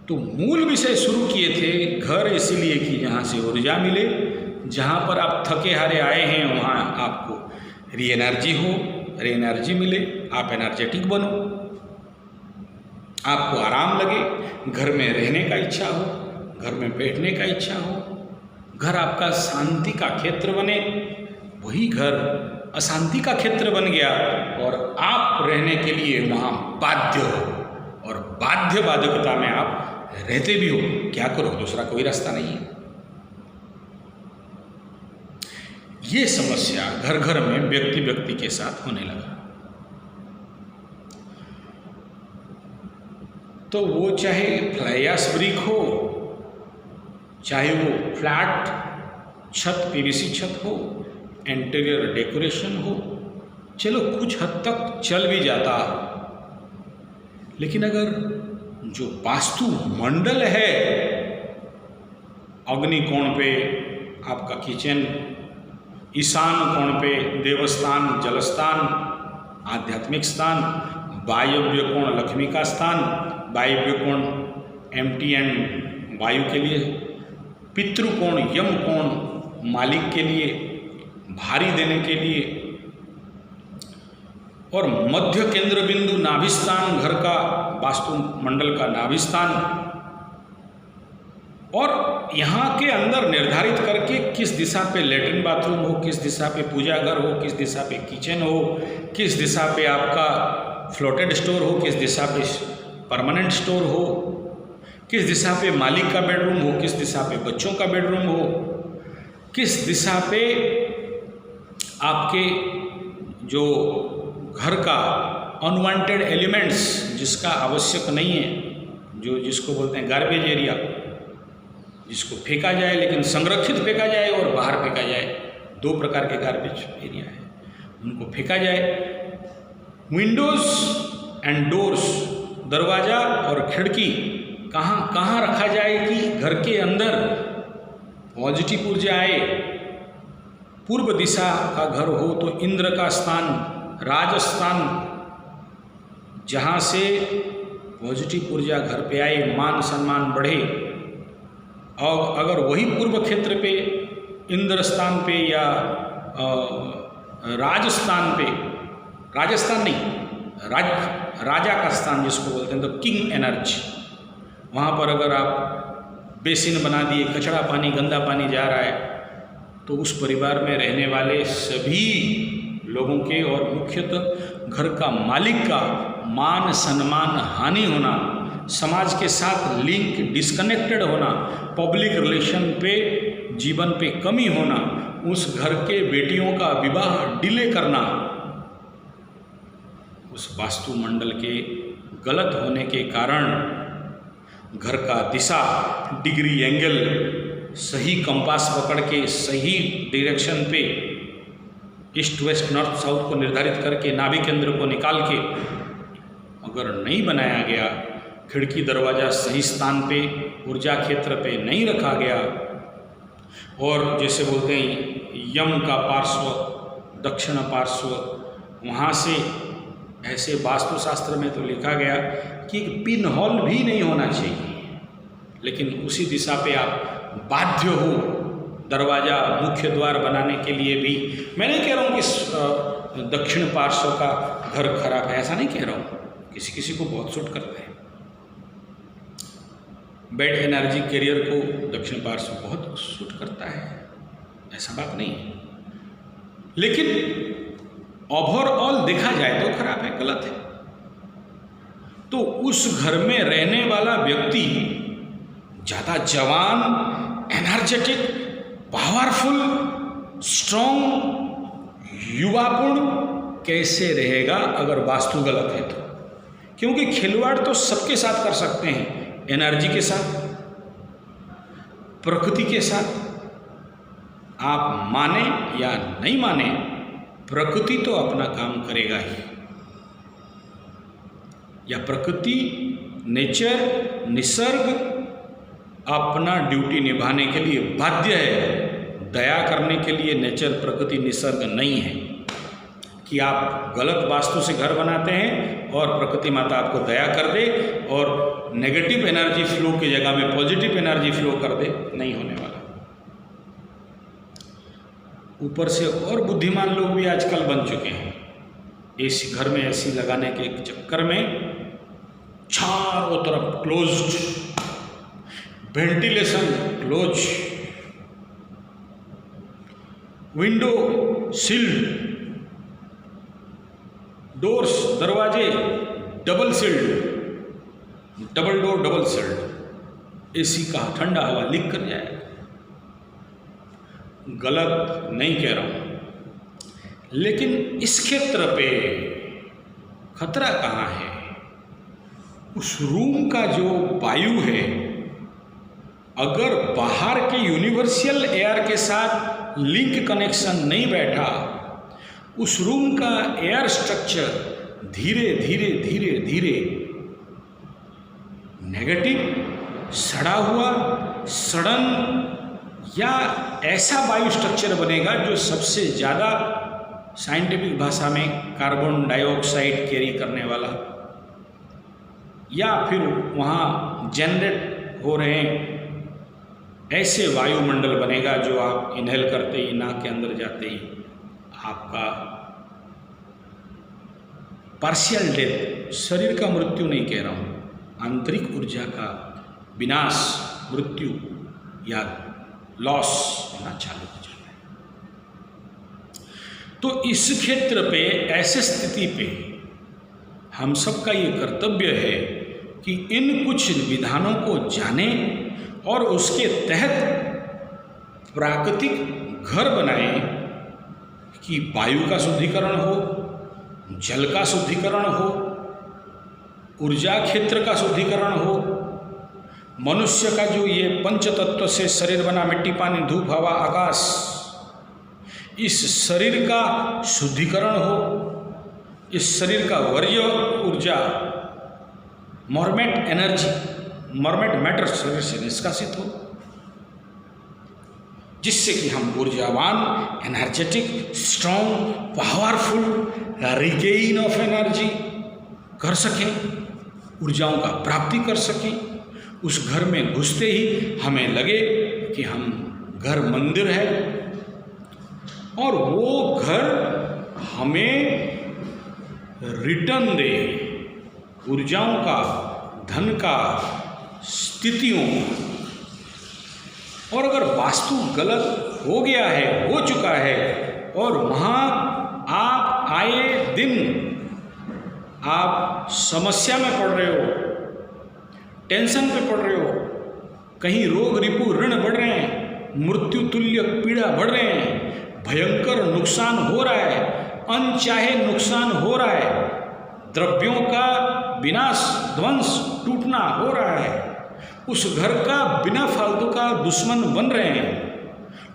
तो मूल विषय शुरू किए थे घर इसीलिए कि जहाँ से ऊर्जा मिले, जहाँ पर आप थके हारे आए हैं वहाँ आपको री एनर्जी मिले, आप एनर्जेटिक बनो, आपको आराम लगे, घर में रहने का इच्छा हो, घर में बैठने का इच्छा हो, घर आपका शांति का क्षेत्र बने। वही घर अशांति का क्षेत्र बन गया और आप रहने के लिए वहाँ बाध्य हो और बाध्य बाधकता में आप रहते भी हो। क्या करो, दूसरा कोई रास्ता नहीं है। ये समस्या घर घर में व्यक्ति व्यक्ति के साथ होने लगा। तो वो चाहे फ्लाईएश ब्रिक हो, चाहे वो फ्लैट छत, पीवीसी छत हो, इंटीरियर डेकोरेशन हो, चलो कुछ हद तक चल भी जाता। लेकिन अगर जो वास्तु मंडल है, अग्नि कोण पे आपका किचन, ईशान कोण पे देवस्थान, जलस्थान, आध्यात्मिक स्थान, वायव्य कोण लक्ष्मी का स्थान, वायव्य कोण एम्प्टी एंड वायु के लिए, पितृकोण यम कोण मालिक के लिए, भारी देने के लिए, और मध्य केंद्र बिंदु नाभिस्थान, घर का वास्तु मंडल का नाभिस्थान, और यहाँ के अंदर निर्धारित करके किस दिशा पे लेटरिन बाथरूम हो, किस दिशा पे पूजा घर हो, किस दिशा पे किचन हो, किस दिशा पे आपका फ्लोटेड स्टोर हो, किस दिशा पे परमानेंट स्टोर हो, किस दिशा पे मालिक का बेडरूम हो, किस दिशा पे बच्चों का बेडरूम हो, किस दिशा पे आपके जो घर का अनवांटेड एलिमेंट्स जिसका आवश्यक नहीं है, जो जिसको बोलते हैं गार्बेज एरिया, जिसको फेंका जाए लेकिन संरक्षित फेंका जाए और बाहर फेंका जाए, दो प्रकार के गार्बेज एरिया है, उनको फेंका जाए। विंडोज़ एंड डोर्स, दरवाज़ा और खिड़की कहाँ कहाँ रखा जाए कि घर के अंदर पॉजिटिव ऊर्जा आए। पूर्व दिशा का घर हो तो इंद्र का स्थान, राजस्थान, जहाँ से पॉजिटिव ऊर्जा घर पे आए, मान सम्मान बढ़े। और अगर वही पूर्व क्षेत्र पे, इंद्र स्थान पे या राजस्थान पे, राजस्थान नहीं, राजा का स्थान जिसको बोलते हैं, तो किंग एनर्जी, वहाँ पर अगर आप बेसिन बना दिए, कचरा पानी, गंदा पानी जा रहा है, तो उस परिवार में रहने वाले सभी लोगों के और मुख्यतः घर का मालिक का मान सम्मान हानि होना, समाज के साथ लिंक डिस्कनेक्टेड होना, पब्लिक रिलेशन पे जीवन पे कमी होना, उस घर के बेटियों का विवाह डिले करना, उस वास्तुमंडल के गलत होने के कारण घर का दिशा, डिग्री, एंगल सही कंपास पकड़ के सही डायरेक्शन पे ईस्ट वेस्ट नॉर्थ साउथ को निर्धारित करके नाभि केंद्र को निकाल के अगर नहीं बनाया गया, खिड़की दरवाज़ा सही स्थान पे ऊर्जा क्षेत्र पे नहीं रखा गया, और जैसे बोलते हैं यम का पार्श्व दक्षिण पार्श्व, वहाँ से ऐसे वास्तुशास्त्र में तो लिखा गया कि एक पिन होल भी नहीं होना चाहिए, लेकिन उसी दिशा पे आप बाध्य हो दरवाज़ा मुख्य द्वार बनाने के लिए भी। मैं नहीं कह रहा हूँ कि दक्षिण पार्श्व का घर खराब है, ऐसा नहीं कह रहा हूँ, किसी किसी को बहुत सूट करता है। बैड एनर्जी कैरियर को दक्षिण पार्श्व बहुत सूट करता है, ऐसा बात नहीं है, लेकिन ओवरऑल देखा जाए तो खराब है, गलत है। तो उस घर में रहने वाला व्यक्ति ज़्यादा जवान, एनर्जेटिक, पावरफुल, स्ट्रॉन्ग, युवापूर्ण कैसे रहेगा अगर वास्तु गलत है तो? क्योंकि खिलवाड़ तो सबके साथ कर सकते हैं, एनर्जी के साथ, प्रकृति के साथ। आप माने या नहीं माने, प्रकृति तो अपना काम करेगा ही, या प्रकृति, नेचर, निसर्ग अपना ड्यूटी निभाने के लिए बाध्य है। दया करने के लिए नेचर, प्रकृति, निसर्ग नहीं है कि आप गलत वास्तु से घर बनाते हैं और प्रकृति माता आपको दया कर दे और नेगेटिव एनर्जी फ्लो की जगह में पॉजिटिव एनर्जी फ्लो कर दे, नहीं होने वाला। ऊपर से और बुद्धिमान लोग भी आजकल बन चुके हैं, एसी घर में एसी लगाने के चक्कर में चारों तरफ closed, ventilation close, window sealed, doors दरवाजे double sealed, double door double sealed, AC का ठंडा हवा लीक कर जाएगा। गलत नहीं कह रहा हूं, लेकिन इस क्षेत्र पे खतरा कहाँ है? उस रूम का जो वायु है, अगर बाहर के यूनिवर्सल एयर के साथ लिंक कनेक्शन नहीं बैठा, उस रूम का एयर स्ट्रक्चर धीरे धीरे धीरे धीरे नेगेटिव, सड़ा हुआ, सड़न या ऐसा वायु स्ट्रक्चर बनेगा जो सबसे ज़्यादा साइंटिफिक भाषा में कार्बन डाइऑक्साइड कैरी करने वाला, या फिर वहाँ जनरेट हो रहे ऐसे वायुमंडल बनेगा जो आप इनहेल करते ही, नाक के अंदर जाते ही आपका पार्शियल डेथ, शरीर का मृत्यु नहीं कह रहा हूँ, आंतरिक ऊर्जा का विनाश, मृत्यु या लॉस होना चालू हो जाता है। तो इस क्षेत्र पे, ऐसे स्थिति पे हम सबका ये कर्तव्य है कि इन कुछ विधानों को जाने और उसके तहत प्राकृतिक घर बनाएं कि वायु का शुद्धिकरण हो, जल का शुद्धिकरण हो, ऊर्जा क्षेत्र का शुद्धिकरण हो, मनुष्य का जो ये पंच तत्व से शरीर बना, मिट्टी, पानी, धूप, हवा, आकाश, इस शरीर का शुद्धिकरण हो, इस शरीर का वर्ज्य ऊर्जा, मॉर्मेट एनर्जी, मॉर्मेट मैटर शरीर से निष्कासित हो, जिससे कि हम ऊर्जावान, energetic, strong, powerful, regain of energy कर सकें, ऊर्जाओं का प्राप्ति कर सकें। उस घर में घुसते ही हमें लगे कि हम घर मंदिर है, और वो घर हमें रिटर्न दे ऊर्जाओं का, धन का, स्थितियों। और अगर वास्तु गलत हो गया है, हो चुका है, और वहाँ आप आए दिन आप समस्या में पड़ रहे हो, टेंशन पे पड़ रहे हो, कहीं रोग रिपु ऋण बढ़ रहे हैं, मृत्यु तुल्य पीड़ा बढ़ रहे हैं, भयंकर नुकसान हो रहा है, अनचाहे नुकसान हो रहा है, द्रव्यों का विनाश ध्वंस टूटना हो रहा है, उस घर का बिना फालतू का दुश्मन बन रहे हैं,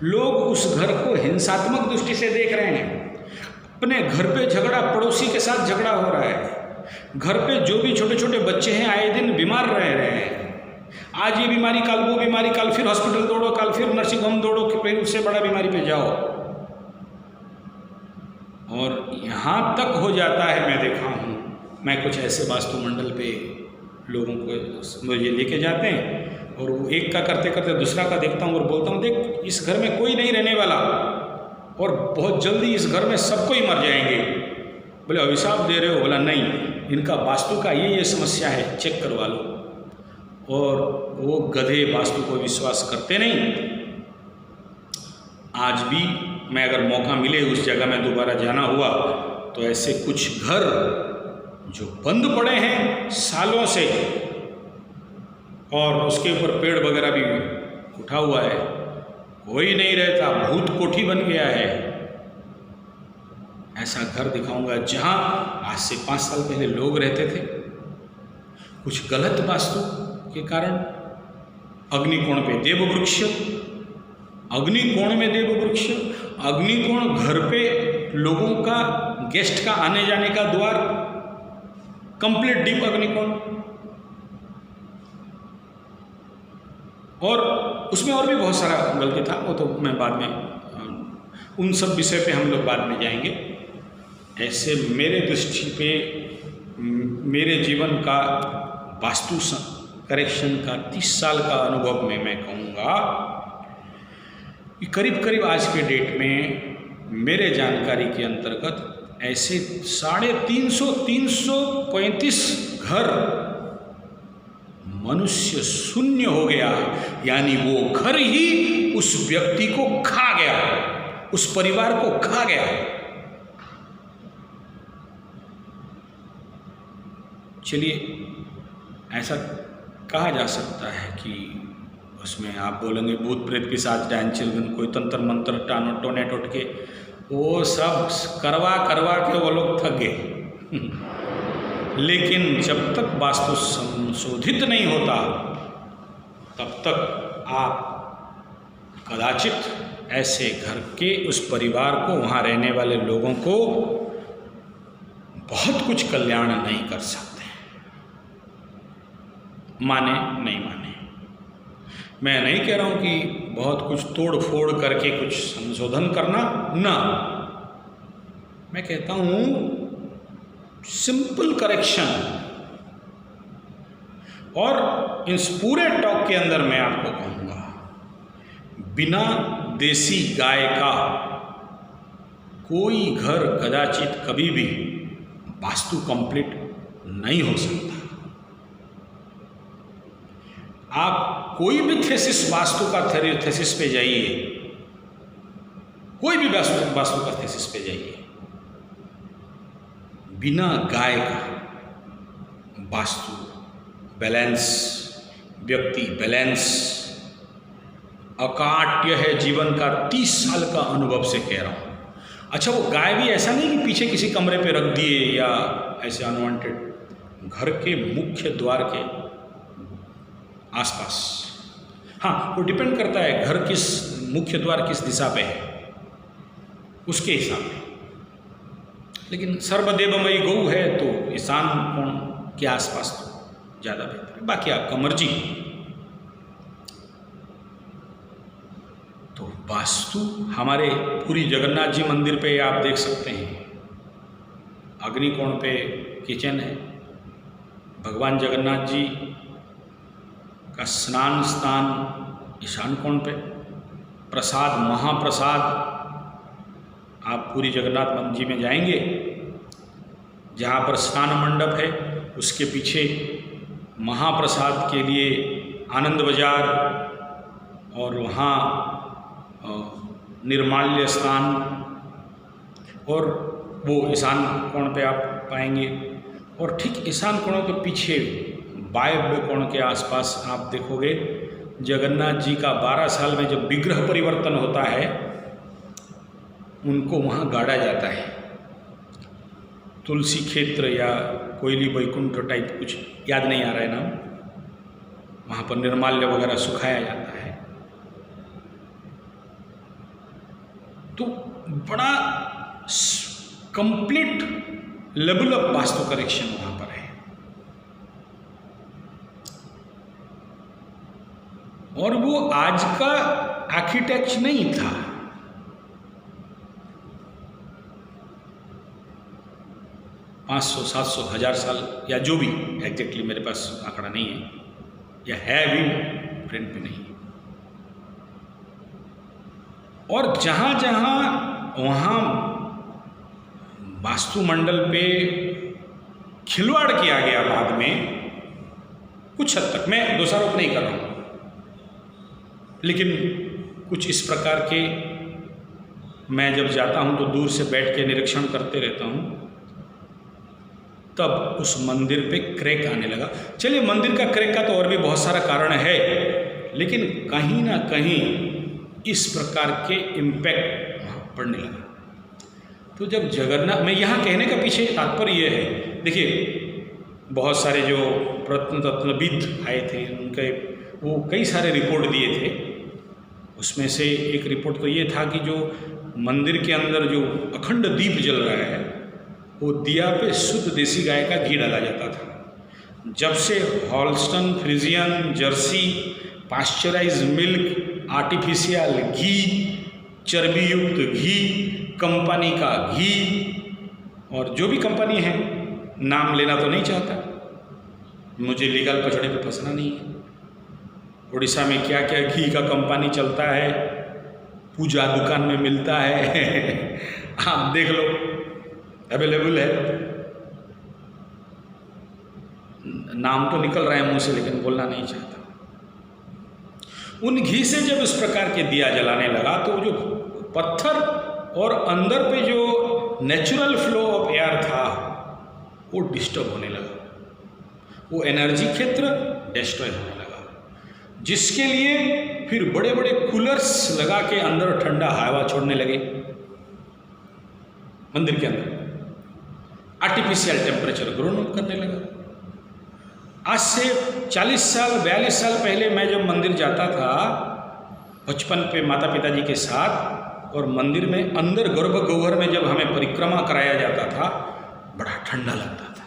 लोग उस घर को हिंसात्मक दृष्टि से देख रहे हैं, अपने घर पे झगड़ा, पड़ोसी के साथ झगड़ा हो रहा है, घर पे जो भी छोटे छोटे बच्चे हैं आए दिन बीमार रह रहे हैं, आज ये बीमारी कल वो बीमारी, कल फिर हॉस्पिटल दौड़ो, कल फिर नर्सिंग होम दौड़ो, फिर उससे बड़ा बीमारी पे जाओ। और यहाँ तक हो जाता है, मैं देखा हूँ, मैं कुछ ऐसे वास्तुमंडल पे लोगों को मुझे लेके जाते हैं और वो एक का करते करते दूसरा का देखता हूँ और बोलता हूँ, देख इस घर में कोई नहीं रहने वाला और बहुत जल्दी इस घर में सबको ही मर जाएंगे। बोले अभिशाप दे रहे हो? बोला नहीं, इनका वास्तु का ये समस्या है, चेक करवा लो। और वो गधे वास्तु को विश्वास करते नहीं। आज भी मैं अगर मौका मिले उस जगह में दोबारा जाना हुआ तो ऐसे कुछ घर जो बंद पड़े हैं सालों से और उसके ऊपर पेड़ वगैरह भी उठा हुआ है, कोई नहीं रहता, भूत कोठी बन गया है, ऐसा घर दिखाऊंगा जहां आज से 5 साल पहले लोग रहते थे। कुछ गलत वास्तु के कारण अग्निकोण पे देववृक्ष, अग्निकोण में देववृक्ष, अग्निकोण घर पे लोगों का, गेस्ट का आने जाने का द्वार, कंप्लीट डीप अग्निकोण। और उसमें और भी बहुत सारा गलती था, वो तो मैं बाद में, उन सब विषय पे हम लोग बाद में जाएंगे। ऐसे मेरे दृष्टि पे मेरे जीवन का वास्तु करेक्शन का 30 साल का अनुभव में मैं कहूँगा कि करीब करीब आज के डेट में मेरे जानकारी के अंतर्गत ऐसे 335 घर मनुष्य शून्य हो गया, यानी वो घर ही उस व्यक्ति को खा गया, उस परिवार को खा गया। चलिए, ऐसा कहा जा सकता है कि उसमें आप बोलेंगे भूत प्रेत पिशाच डायन चिल्ड्रन, कोई तंत्र मंत्र टोने टोटके, वो सब करवा के वो लोग थक गए। लेकिन जब तक वास्तु संशोधित नहीं होता तब तक आप कदाचित ऐसे घर के उस परिवार को, वहाँ रहने वाले लोगों को बहुत कुछ कल्याण नहीं कर सकते। माने नहीं माने, मैं नहीं कह रहा हूँ कि बहुत कुछ तोड़ फोड़ करके कुछ संशोधन करना, ना, मैं कहता हूँ सिंपल करेक्शन। और इस पूरे टॉक के अंदर मैं आपको कहूँगा, बिना देसी गाय का कोई घर कदाचित कभी भी वास्तु कंप्लीट नहीं हो सकता। आप कोई भी थेसिस, वास्तु का थेसिस पे जाइए, कोई भी वास्तु का थेसिस पे जाइए, बिना गाय का वास्तु बैलेंस, व्यक्ति बैलेंस अकाट्य है। जीवन का 30 साल का अनुभव से कह रहा हूँ। अच्छा, वो गाय भी ऐसा नहीं कि पीछे किसी कमरे पे रख दिए या ऐसे अनवांटेड, घर के मुख्य द्वार के आसपास। हाँ, वो डिपेंड करता है घर किस, मुख्य द्वार किस दिशा पे है, उसके हिसाब से। लेकिन सर्वदेवमयी गौ है तो ईशान कोण के आसपास तो ज़्यादा बेहतर है, बाकी आपका मर्जी। तो वास्तु हमारे पूरी जगन्नाथ जी मंदिर पे आप देख सकते हैं, अग्निकोण पे किचन है, भगवान जगन्नाथ जी का स्नान स्थान ईशान कोण पे, प्रसाद, महाप्रसाद, आप पूरी जगन्नाथ मंदिर जी में जाएंगे, जहाँ पर स्नान मंडप है उसके पीछे महाप्रसाद के लिए आनंद बाजार और वहाँ निर्माल्य स्थान, और वो ईशान कोण पे आप पाएंगे। और ठीक ईशान कोणों के पीछे वायव्य कोण के आसपास आप देखोगे जगन्नाथ जी का 12 साल में जब विग्रह परिवर्तन होता है उनको वहाँ गाड़ा जाता है। तुलसी क्षेत्र या कोयली वैकुंठ टाइप कुछ याद नहीं आ रहा है नाम, वहाँ पर निर्माल्य वगैरह सुखाया जाता है। तो बड़ा complete level of vastu correction वहाँ पर है। और वो आज का आर्किटेक्ट नहीं था, पाँच सौ 700 1000 साल या जो भी, एग्जैक्टली मेरे पास आंकड़ा नहीं है या है भी प्रिंट पे नहीं। और जहाँ जहाँ वहाँ वास्तुमंडल पे खिलवाड़ किया गया बाद में, कुछ हद तक, मैं दोषारोप नहीं कर रहा हूँ, लेकिन कुछ इस प्रकार के मैं जब जाता हूँ तो दूर से बैठ के निरीक्षण करते रहता हूँ, तब उस मंदिर पे क्रैक आने लगा। चलिए, मंदिर का क्रैक का तो और भी बहुत सारा कारण है, लेकिन कहीं ना कहीं इस प्रकार के इम्पैक्ट वहाँ पड़ने लगा। तो जब जगन्नाथ, मैं यहाँ कहने का पीछे तात्पर्य ये है, देखिए बहुत सारे जो प्रत्नतत्वविद आए थे उनके वो कई सारे रिपोर्ट दिए थे। उसमें से एक रिपोर्ट तो ये था कि जो मंदिर के अंदर जो अखंड दीप जल रहा है वो दिया पे शुद्ध देसी गाय का घी डाला जाता था। जब से Holstein, Friesian, Jersey, pasteurise milk, artificial घी, चर्बी युक्त घी, कंपनी का घी, और जो भी कंपनी है, नाम लेना तो नहीं चाहता, मुझे लीगल पछड़े पे फंसना नहीं है। उड़ीसा में क्या क्या घी का कंपनी चलता है, पूजा दुकान में मिलता है आप देख लो, अवेलेबल है। नाम तो निकल रहा है मुंह से, लेकिन बोलना नहीं चाहता। उन घी से जब इस प्रकार के दिया जलाने लगा तो जो पत्थर और अंदर पे जो नेचुरल फ्लो ऑफ एयर था वो डिस्टर्ब होने लगा, वो एनर्जी क्षेत्र डिस्ट्रॉय होने लगा, जिसके लिए फिर बड़े बड़े कूलर्स लगा के अंदर ठंडा हवा छोड़ने लगे मंदिर के अंदर, आर्टिफिशियल टेम्परेचर ग्रो करने लगा। आज से 40 साल 42 साल पहले मैं जब मंदिर जाता था बचपन पे माता पिताजी के साथ, और मंदिर में अंदर गर्भगृह में जब हमें परिक्रमा कराया जाता था बड़ा ठंडा लगता था।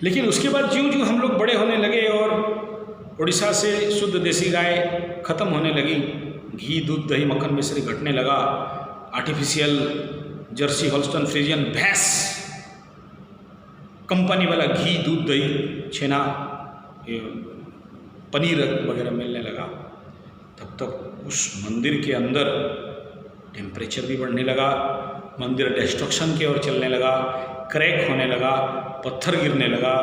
लेकिन उसके बाद ज्यों ज्यों हम लोग बड़े होने लगे और उड़ीसा से शुद्ध देसी गाय खत्म होने लगी, घी दूध दही मक्खन मिश्री घटने लगा, आर्टिफिशियल जर्सी, हॉल्स्टन, फ्रिजियन, भैंस कंपनी वाला घी दूध दही छेना पनीर वगैरह मिलने लगा, तब तक उस मंदिर के अंदर टेम्परेचर भी बढ़ने लगा, मंदिर डिस्ट्रक्शन की ओर चलने लगा, क्रैक होने लगा, पत्थर गिरने लगा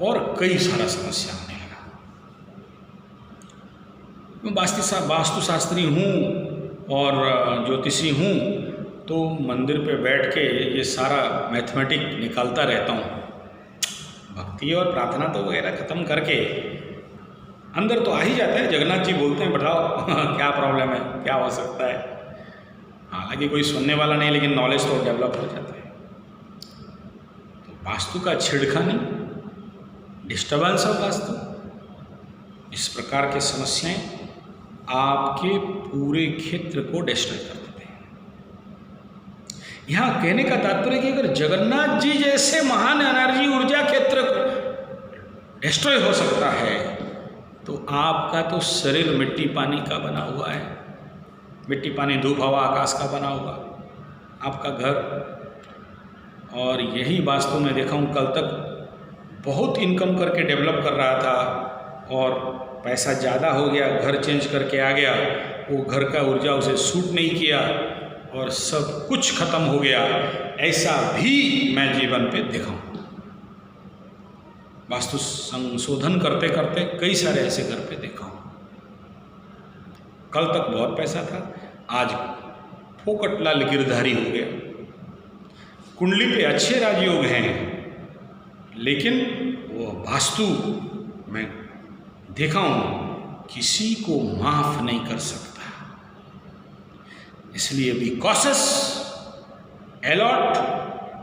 और कई सारा समस्या होने लगा। मैं वास्तुशास्त्री हूँ और ज्योतिषी हूँ, तो मंदिर पे बैठ के ये सारा मैथमेटिक निकालता रहता हूँ। भक्ति और प्रार्थना तो वगैरह ख़त्म करके अंदर तो आ ही जाता है। जगन्नाथ जी बोलते हैं बताओ क्या प्रॉब्लम है, क्या हो सकता है। हालांकि कोई सुनने वाला नहीं, लेकिन नॉलेज तो डेवलप हो जाता है। तो वास्तु का छिड़खानी, डिस्टर्बेंस ऑफ वास्तु, इस प्रकार की समस्याएं आपके पूरे क्षेत्र को डिस्ट्रॉय कर देते हैं। यहाँ कहने का तात्पर्य कि अगर जगन्नाथ जी जैसे महान एनर्जी ऊर्जा क्षेत्र डिस्ट्रॉय हो सकता है, तो आपका तो शरीर मिट्टी पानी का बना हुआ है, मिट्टी पानी धूप हवा आकाश का बना हुआ आपका घर। और यही वास्तव में देखा हूँ, कल तक बहुत इनकम करके डेवलप कर रहा था और पैसा ज़्यादा हो गया, घर चेंज करके आ गया, वो घर का ऊर्जा उसे सूट नहीं किया और सब कुछ खत्म हो गया। ऐसा भी मैं जीवन पे देखा हूँ। वास्तु संशोधन करते करते कई सारे ऐसे घर पे देखा हूँ। कल तक बहुत पैसा था, आज फोकट लाल गिरधारी हो गया। कुंडली पे अच्छे राजयोग हैं, लेकिन वो वास्तु मैं देखा हूँ किसी को माफ नहीं कर सकता। इसलिए be cautious, alert,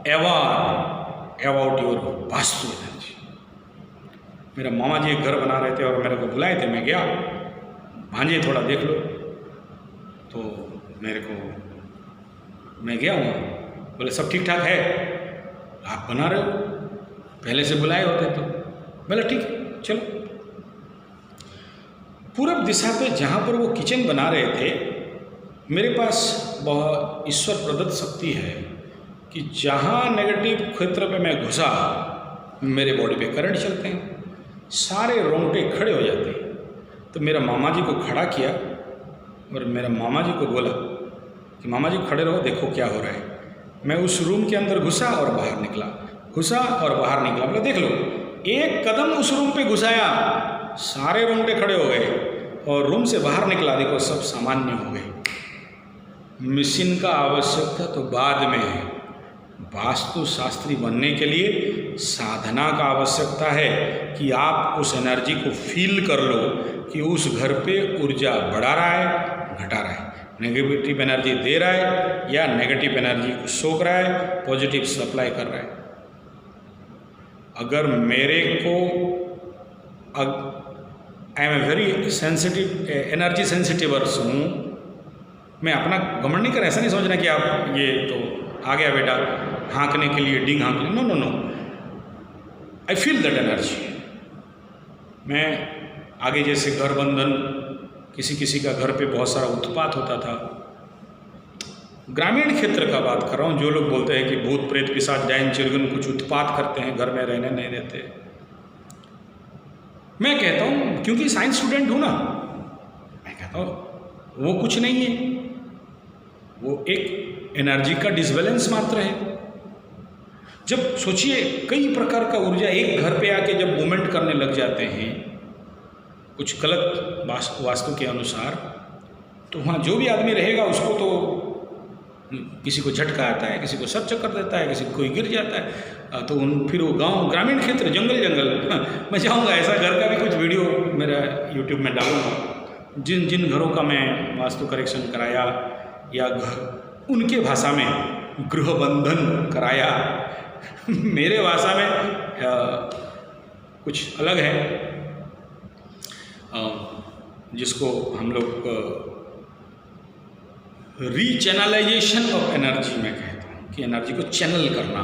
aware about your vastu energy. मेरा मामा जी एक घर बना रहे थे और मेरे को बुलाए थे, मैं गया, भांजे थोड़ा देख लो, तो मैं गया हूँ, बोले सब ठीक ठाक है, आप बना रहे हो, पहले से बुलाए होते तो। बोले ठीक है चलो। पूरब दिशा पे जहाँ पर वो किचन बना रहे थे, मेरे पास बहुत ईश्वर प्रदत्त शक्ति है कि जहाँ नेगेटिव क्षेत्र पे मैं घुसा, मेरे बॉडी पे करंट चलते हैं, सारे रोंगटे खड़े हो जाते हैं। तो मेरा मामा जी को खड़ा किया और मेरा मामा जी को बोला कि मामा जी खड़े रहो, देखो क्या हो रहा है। मैं उस रूम के अंदर घुसा और बाहर निकला, घुसा और बाहर निकला। बोला देख लो, एक कदम उस रूम पे घुसाया, सारे रोंगटे खड़े हो गए, और रूम से बाहर निकला, देखो सब सामान्य हो गए। मशीन का आवश्यक था तो बाद में है। वास्तु शास्त्री बनने के लिए साधना का आवश्यकता है कि आप उस एनर्जी को फील कर लो कि उस घर पे ऊर्जा बढ़ा रहा है, घटा रहा है, नेगेटिव एनर्जी दे रहा है या नेगेटिव एनर्जी को सोख रहा है, पॉजिटिव सप्लाई कर रहा है। अगर मेरे को I am a very sensitive, energy sensitive हूँ, मैं अपना घमंड नहीं कर रहा, ऐसा नहीं सोचना कि आप ये तो आ गया बेटा हाँकने के लिए, डिंग हाँकने, no no no, I feel that energy. मैं आगे जैसे घर बंधन, किसी का घर पे बहुत सारा उत्पात होता था, ग्रामीण क्षेत्र का बात कर रहा हूँ, जो लोग बोलते हैं कि भूत प्रेत पिशाच डायन चिरगन कुछ उत्पात करते हैं, घर में रहने नहीं देते। मैं कहता हूँ, क्योंकि साइंस स्टूडेंट हूँ ना, मैं कहता हूँ वो कुछ नहीं है, वो एक एनर्जी का डिसबैलेंस मात्र है। जब सोचिए कई प्रकार का ऊर्जा एक घर पे आके जब मूवमेंट करने लग जाते हैं कुछ गलत वास्तु के अनुसार, तो वहाँ जो भी आदमी रहेगा उसको तो किसी को झटका आता है, किसी को सर चक्कर देता है, किसी को कोई गिर जाता है, तो फिर वो गांव, ग्रामीण क्षेत्र, जंगल मैं चाहूँगा ऐसा घर का भी कुछ वीडियो मेरा यूट्यूब में डालूंगा। जिन जिन घरों का मैं वास्तु करेक्शन कराया या उनके भाषा में गृह बंधन कराया, मेरे भाषा में कुछ अलग है, जिसको हम लोग रीचैनलाइजेशन ऑफ एनर्जी में कहते हैं कि एनर्जी को चैनल करना।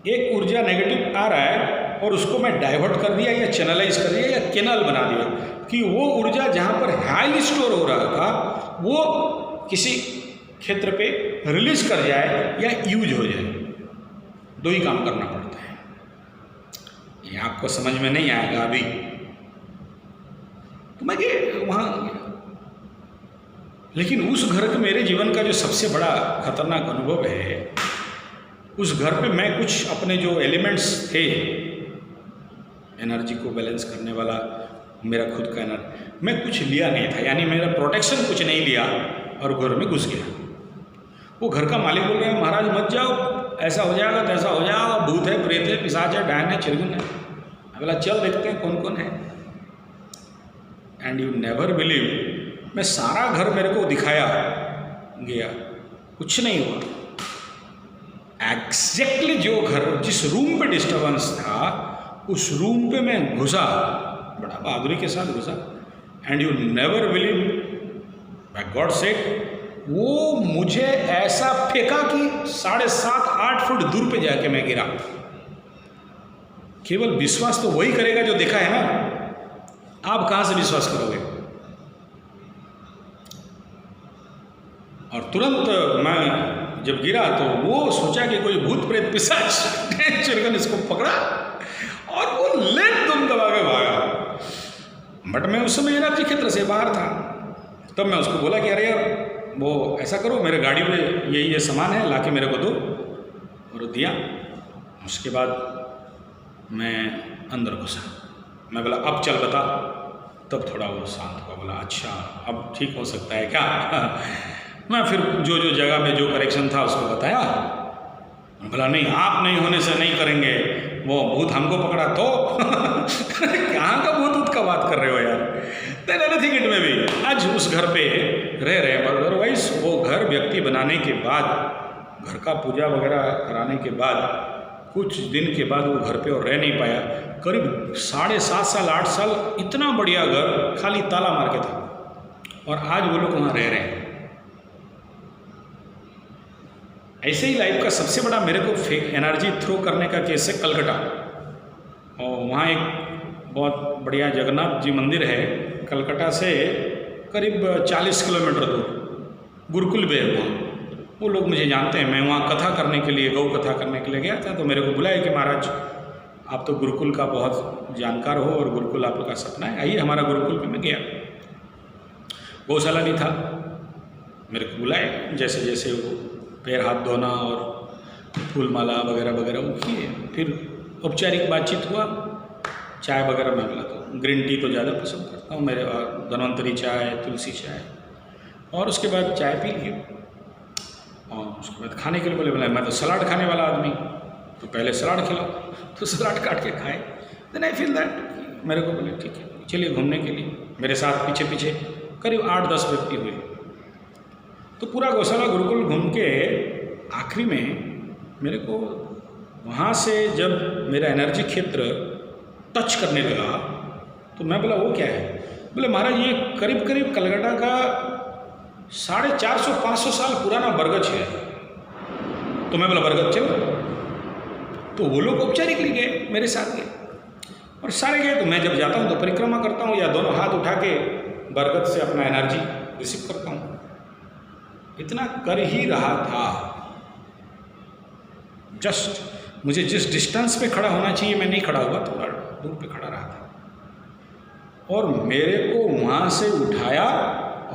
एक ऊर्जा नेगेटिव आ रहा है और उसको मैं डाइवर्ट कर दिया या चैनलाइज कर दिया या कैनल बना दिया कि वो ऊर्जा जहाँ पर हाईली स्टोर हो रहा था वो किसी क्षेत्र पे रिलीज कर जाए या यूज हो जाए। दो ही काम करना पड़ता है, ये आपको समझ में नहीं आएगा अभी। तो मैं वहाँ, लेकिन उस घर का मेरे जीवन का जो सबसे बड़ा खतरनाक अनुभव है, उस घर पे मैं कुछ अपने जो एलिमेंट्स थे एनर्जी को बैलेंस करने वाला, मेरा खुद का एनर्जी, मैं कुछ लिया नहीं था, यानी मेरा प्रोटेक्शन कुछ नहीं लिया और घर में घुस गया। वो घर का मालिक बोल रहे हैं महाराज मत जाओ, ऐसा हो जाएगा, तैसा हो जाएगा, भूत है, प्रेत है, पिशाच है, डायन है, चिरगुन है। बोला चल देखते हैं कौन कौन है। एंड यू नेवर बिलीव, मैं सारा घर मेरे को दिखाया गया, कुछ नहीं हुआ। एग्जैक्टली जो घर, जिस रूम पे डिस्टर्बेंस था, उस रूम पे मैं घुसा, बड़ा बहादुरी के साथ घुसा। And you never believe, by God said, वो मुझे ऐसा फेंका कि 7.5-8 फुट दूर पे जाके मैं गिरा। केवल विश्वास तो वही करेगा जो देखा है ना, आप कहाँ से विश्वास करोगे। और तुरंत मैं जब गिरा तो वो सोचा कि कोई भूत प्रेत पिशाच चिरगन इसको पकड़ा और वो लेट तुम दबा के भागा। बट मैं उस समय एनर्जी क्षेत्र से बाहर था। तब मैं उसको बोला कि अरे यार वो ऐसा करो, मेरे गाड़ी में ये सामान है, लाके मेरे को दो, और दिया। उसके बाद मैं अंदर घुसा, मैं बोला अब चल बता। तब थोड़ा वो शांत हुआ, बोला अच्छा अब ठीक हो सकता है क्या। मैं फिर जो जो जगह में जो करेक्शन था उसको बताया, बोला नहीं, आप नहीं होने से नहीं करेंगे, वो भूत हमको पकड़ा तो कहाँ का भूत का बात कर रहे हो यार। देन एनीथिंग इट में भी आज उस घर पे रह रहे हैं, अदरवाइज वो घर व्यक्ति बनाने के बाद, घर का पूजा वगैरह कराने के बाद कुछ दिन के बाद वो घर पे और रह नहीं पाया। करीब 7.5 साल 8 साल इतना बढ़िया घर खाली ताला मार के था, और आज वो लोग वहाँ रह रहे हैं। ऐसे ही लाइफ का सबसे बड़ा मेरे को एनर्जी थ्रो करने का केस है कलकत्ता, और वहाँ एक बहुत बढ़िया जगन्नाथ जी मंदिर है, कलकत्ता से करीब 40 किलोमीटर दूर गुरुकुल भी है वहाँ। वो लोग मुझे जानते हैं, मैं वहाँ कथा करने के लिए, गौ कथा करने के लिए गया था, तो मेरे को बुलाया कि महाराज आप तो गुरुकुल का बहुत जानकार हो और गुरुकुल आप लोग का सपना है, आइए हमारा गुरुकुल पे। मैं गया, गौशाला भी था, मेरे को बुलाए, जैसे जैसे वो पैर हाथ धोना और फूल माला वगैरह वगैरह वो किए, फिर औपचारिक बातचीत हुआ, चाय वगैरह मैं बोला तो ग्रीन टी तो ज़्यादा पसंद करता हूँ मेरे, धन्वंतरी चाय, तुलसी चाय, और उसके बाद चाय पी ली, और उसके बाद खाने के लिए बोले मैं तो सलाद खाने वाला आदमी, तो पहले सलाद खिलाओ, तो सलाद काट के खाए। देन आई फील दैट, मेरे को बोले ठीक है चलिए घूमने के लिए, मेरे साथ पीछे पीछे करीब 8-10 व्यक्ति हुए, तो पूरा गौशाला गुरुकुल घूम के आखिरी में मेरे को वहाँ से जब मेरा एनर्जी क्षेत्र टच करने लगा, तो मैं बोला वो क्या है, बोले महाराज ये करीब करीब कलकत्ता का 450-500 साल पुराना बरगद है। तो मैं बोला बरगद चलो, तो वो लोग औपचारिक लिए गए, मेरे साथ गए, और सारे गए। तो मैं जब जाता हूँ तो परिक्रमा करता हूँ, या दोनों हाथ उठा के बरगद से अपना एनर्जी रिसीव करता हूँ। इतना कर ही रहा था, जस्ट मुझे जिस डिस्टेंस पे खड़ा होना चाहिए मैं नहीं खड़ा हुआ, थोड़ा दूर पे खड़ा रहा था, और मेरे को वहाँ से उठाया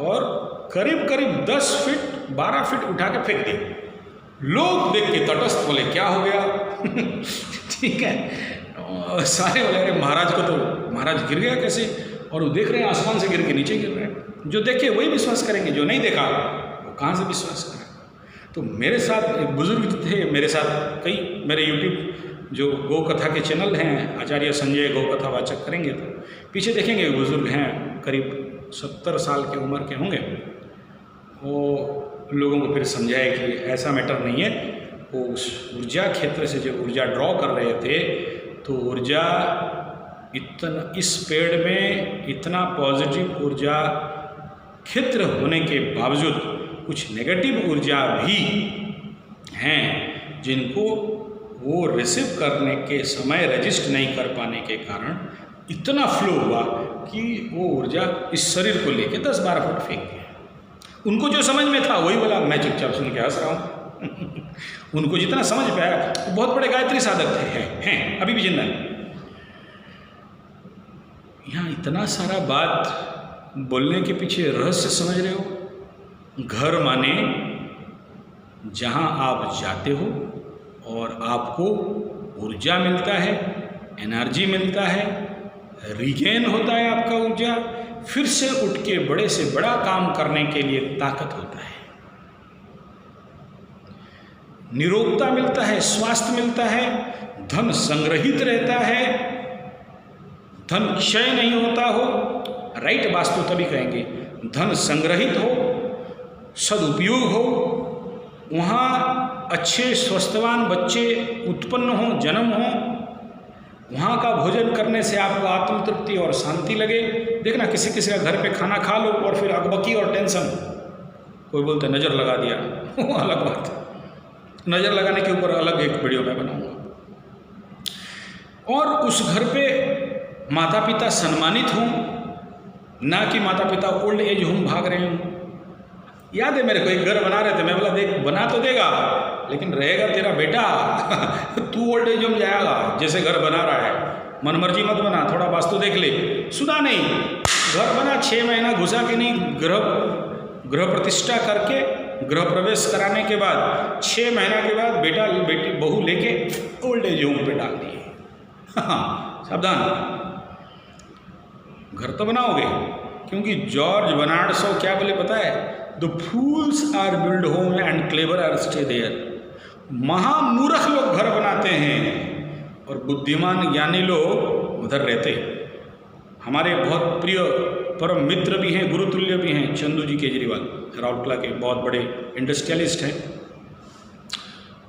और करीब करीब 10 फीट 12 फीट उठा के फेंक दिया। लोग देख के तटस्थ बोले क्या हो गया ठीक है, और सारे बोले अरे महाराज को तो, महाराज गिर गया कैसे, और वो देख रहे हैं आसमान से गिर के नीचे गिर रहे हैं। जो देखे वही विश्वास करेंगे, जो नहीं देखा वो कहाँ से विश्वास करें। तो मेरे साथ एक बुजुर्ग थे, मेरे साथ कई मेरे यूट्यूब जो गौ कथा के चैनल हैं, आचार्य संजय गौ कथा वाचक करेंगे तो पीछे देखेंगे बुजुर्ग हैं, करीब 70 साल की उम्र के होंगे। वो लोगों को फिर समझाए कि ऐसा मैटर नहीं है, वो उस ऊर्जा क्षेत्र से जब ऊर्जा ड्रॉ कर रहे थे तो ऊर्जा इतना, इस पेड़ में इतना पॉजिटिव ऊर्जा क्षेत्र होने के बावजूद कुछ नेगेटिव ऊर्जा भी हैं जिनको वो रिसीव करने के समय रजिस्ट नहीं कर पाने के कारण इतना फ्लो हुआ कि वो ऊर्जा इस शरीर को लेके 10-12 फुट फेंक दिया। उनको जो समझ में था वही बोला, मैं चुपचाप सुन के हंस रहा हूँ उनको जितना समझ पाया, वो बहुत बड़े गायत्री साधक थे, हैं अभी भी जिंदा है। यहाँ इतना सारा बात बोलने के पीछे रहस्य समझ रहे हो। घर माने जहाँ आप जाते हो और आपको ऊर्जा मिलता है, एनर्जी मिलता है, रिगेन होता है आपका ऊर्जा, फिर से उठ के बड़े से बड़ा काम करने के लिए ताकत होता है, निरोगता मिलता है, स्वास्थ्य मिलता है, धन संग्रहित रहता है, धन क्षय नहीं होता हो। राइट वास्तु तभी कहेंगे, धन संग्रहित हो, सदुपयोग हो, वहाँ अच्छे स्वस्थवान बच्चे उत्पन्न हो, जन्म हो, वहाँ का भोजन करने से आपको आत्मतृप्ति और शांति लगे। देखना किसी किसी का घर पे खाना खा लो और फिर अकबकी और टेंशन, कोई बोलते नज़र लगा दिया वो अलग बात है, नज़र लगाने के ऊपर अलग एक वीडियो मैं बनाऊंगा। और उस घर पे माता पिता सम्मानित हों, ना कि माता पिता ओल्ड एज होम भाग रहे हों। याद है मेरे को एक घर बना रहे थे, मैं बोला देख बना तो देगा लेकिन रहेगा तेरा बेटा तू ओल्ड एज होम जाएगा, जैसे घर बना रहा है, मनमर्जी मत बना, थोड़ा वास्तु देख ले। सुना नहीं, घर बना 6 महीना घुसा के नहीं, गृह प्रतिष्ठा करके गृह प्रवेश कराने के बाद 6 महीना के बाद बेटा बेटी बहू लेके ओल्ड एज होम पे डाल दिए। सावधान, घर तो बनाओगे, क्योंकि जॉर्ज बर्नार्ड शॉ क्या बोले पता है, the fools are build home and clever are stay there. महामूर्ख लोग घर बनाते हैं और बुद्धिमान ज्ञानी लोग उधर रहते। हमारे बहुत प्रिय परम मित्र भी हैं, गुरुतुल्य भी हैं, चंदू जी केजरीवाल, राउरकेला के बहुत बड़े इंडस्ट्रियलिस्ट हैं।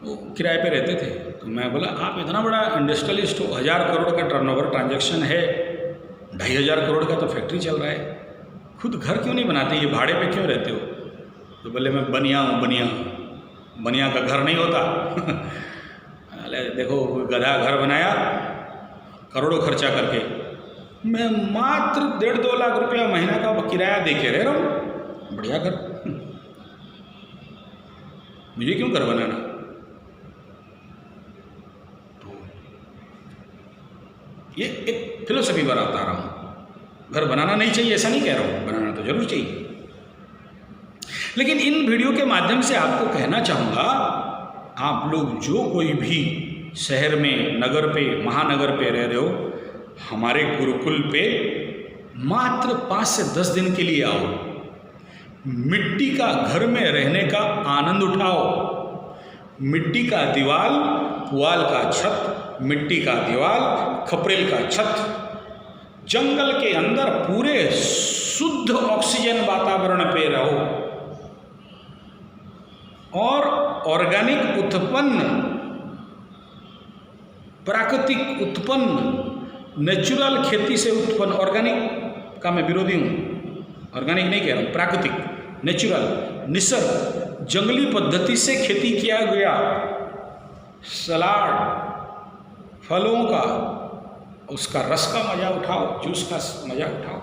वो किराए पे रहते थे। तो मैं बोला आप इतना बड़ा इंडस्ट्रियलिस्ट हो, 1000 करोड़ का टर्नओवर ट्रांजैक्शन है, 2500 करोड़ का तो फैक्ट्री चल रहा है, खुद घर क्यों नहीं बनाते, ये भाड़े पे क्यों रहते हो? तो बोले मैं बनिया हूँ, बनिया का घर नहीं होता। अरे देखो गधा घर बनाया करोड़ों खर्चा करके, मैं मात्र 1.5-2 लाख रुपया महीना का किराया दे के रह रहा हूँ, बढ़िया घर, मुझे क्यों घर बनाना? तो ये एक फिलोसफी बता रहा हूँ। घर बनाना नहीं चाहिए ऐसा नहीं कह रहा हूँ, बनाना तो जरूर चाहिए, लेकिन इन वीडियो के माध्यम से आपको कहना चाहूँगा, आप लोग जो कोई भी शहर में, नगर पे, महानगर पे रह रहे हो, हमारे गुरुकुल पे मात्र 5 से 10 दिन के लिए आओ, मिट्टी का घर में रहने का आनंद उठाओ। मिट्टी का दीवाल, पुआल का छत, मिट्टी का दीवाल, खपरेल का छत, जंगल के अंदर पूरे शुद्ध ऑक्सीजन वातावरण पे रहो और ऑर्गेनिक उत्पन्न, प्राकृतिक उत्पन्न, नेचुरल खेती से उत्पन्न, ऑर्गेनिक का मैं विरोधी हूँ, ऑर्गेनिक नहीं कह रहा हूँ, प्राकृतिक, नेचुरल, निसर्ग, जंगली पद्धति से खेती किया गया सलाद, फलों का, उसका रस का मज़ा उठाओ, जूस का मज़ा उठाओ।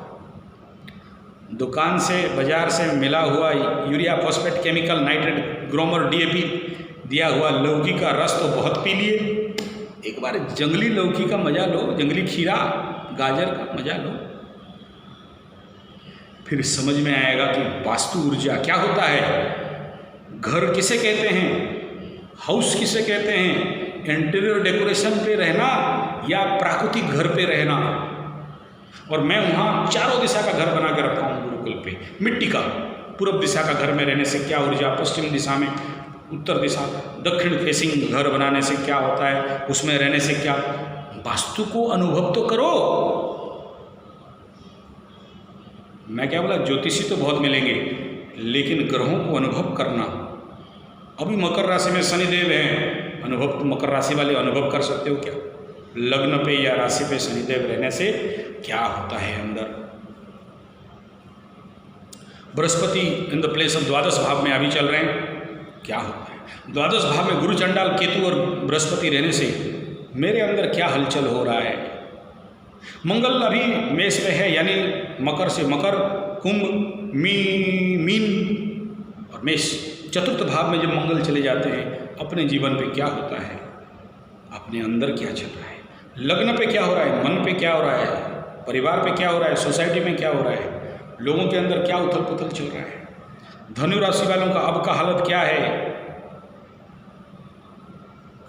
दुकान से, बाजार से मिला हुआ urea, phosphate, chemical, nitrate, Gromor, DAP दिया हुआ लौकी का रस तो बहुत पी लिए, एक बार जंगली लौकी का मज़ा लो, जंगली खीरा, गाजर का मज़ा लो, फिर समझ में आएगा कि वास्तु ऊर्जा क्या होता है, घर किसे कहते हैं, हाउस किसे कहते हैं, इंटीरियर डेकोरेशन पे रहना या प्राकृतिक घर पे रहना। और मैं वहाँ चारों दिशा का घर बना के रखा हूँ गुरुकुल पे, मिट्टी का, पूर्व दिशा का घर में रहने से क्या ऊर्जा, पश्चिम दिशा में, उत्तर दिशा, दक्षिण फेसिंग घर बनाने से क्या होता है, उसमें रहने से क्या, वास्तु को अनुभव तो करो। मैं क्या बोला, ज्योतिषी तो बहुत मिलेंगे, लेकिन ग्रहों को अनुभव करना। अभी मकर राशि में शनिदेव हैं, अनुभव तो मकर राशि वाले अनुभव कर सकते हो क्या? लग्न पे या राशि पे शनिदेव रहने से क्या होता है अंदर। Brihaspati in the place of द्वादश भाव में अभी चल रहे हैं, क्या होता है द्वादश भाव में गुरु चंडाल केतु और बृहस्पति रहने से मेरे अंदर क्या हलचल हो रहा है। मंगल अभी मेष में है, यानी मकर से मकर, कुंभ, मीन और मेष, चतुर्थ भाव में जब मंगल चले जाते हैं, अपने जीवन पे क्या होता है, अपने अंदर क्या चल रहा है, लग्न पे क्या हो रहा है, मन पे क्या हो रहा है, परिवार पे क्या हो रहा है, सोसाइटी में क्या हो रहा है, लोगों के अंदर क्या उथल पुथल चल रहा है। धनु राशि वालों का अब का हालत क्या है,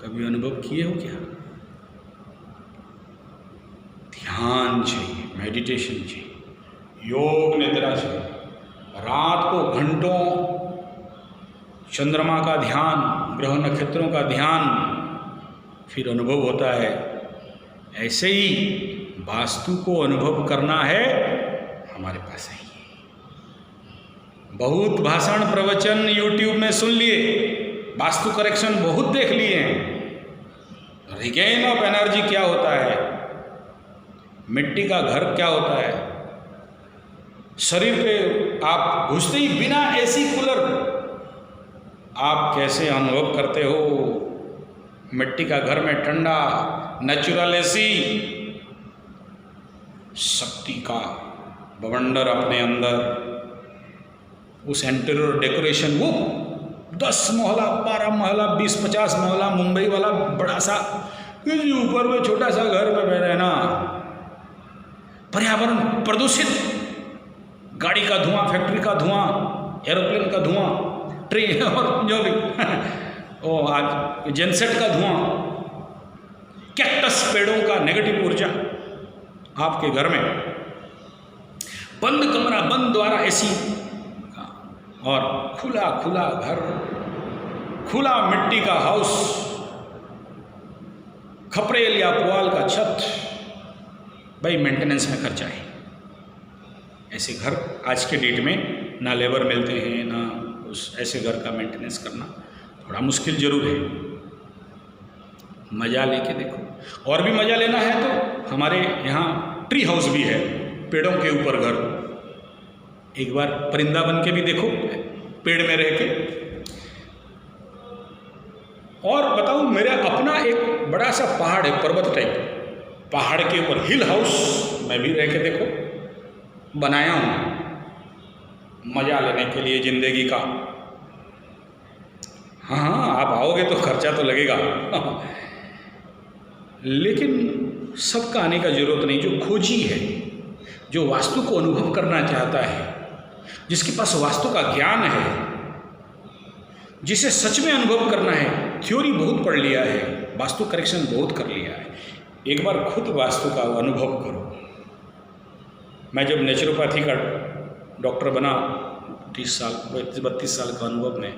कभी अनुभव किए हो क्या? ध्यान चाहिए, मेडिटेशन चाहिए, योग निद्रा चाहिए, रात को घंटों चंद्रमा का ध्यान, ग्रह नक्षत्रों का ध्यान, फिर अनुभव होता है। ऐसे ही वास्तु को अनुभव करना है, हमारे पास है। बहुत भाषण प्रवचन यूट्यूब में सुन लिए, वास्तु करेक्शन बहुत देख लिए हैं। रिगेन ऑफ एनर्जी क्या होता है, मिट्टी का घर क्या होता है, शरीर पे आप घुसते ही बिना एसी कूलर आप कैसे अनुभव करते हो, मिट्टी का घर में ठंडा, नेचुरल एसी, शक्ति का बवंडर अपने अंदर, उस इंटीरियर डेकोरेशन, वो 10 मोहला, 12 मोहला, 20-50 मोहला मुंबई वाला बड़ा सा, किसी ऊपर में छोटा सा घर में रहना, पर्यावरण प्रदूषित, गाड़ी का धुआं, फैक्ट्री का धुआं, एरोप्लेन का धुआं, ट्रेन और जो भी ओ आज जेनसेट का धुआं, कैक्टस पेड़ों का नेगेटिव ऊर्जा आपके घर में, बंद कमरा, बंद द्वारा एसी, और खुला खुला घर, खुला मिट्टी का हाउस, खपरेल या पुआल का छत, भाई मेंटेनेंस में खर्चा है। ऐसे घर आज के डेट में ना लेबर मिलते हैं, ना उस ऐसे घर का मेंटेनेंस करना थोड़ा मुश्किल जरूर है। मज़ा लेके देखो, और भी मज़ा लेना है तो हमारे यहाँ ट्री हाउस भी है, पेड़ों के ऊपर घर। एक बार परिंदा बन के भी देखो, पेड़ में रह के। और बताऊँ, मेरा अपना एक बड़ा सा पहाड़ है, पर्वत टाइप, पहाड़ के ऊपर हिल हाउस मैं भी रह के देखो बनाया हूँ, मज़ा लेने के लिए ज़िंदगी का। हाँ, आप आओगे तो खर्चा तो लगेगा लेकिन सबका आने का ज़रूरत नहीं। जो खोजी है, जो वास्तु को अनुभव करना चाहता है, जिसके पास वास्तु का ज्ञान है, जिसे सच में अनुभव करना है, थ्योरी बहुत पढ़ लिया है, वास्तु करेक्शन बहुत कर लिया है, एक बार खुद वास्तु का अनुभव करो। मैं जब नेचुरोपैथी का डॉक्टर बना 32 साल का अनुभव में,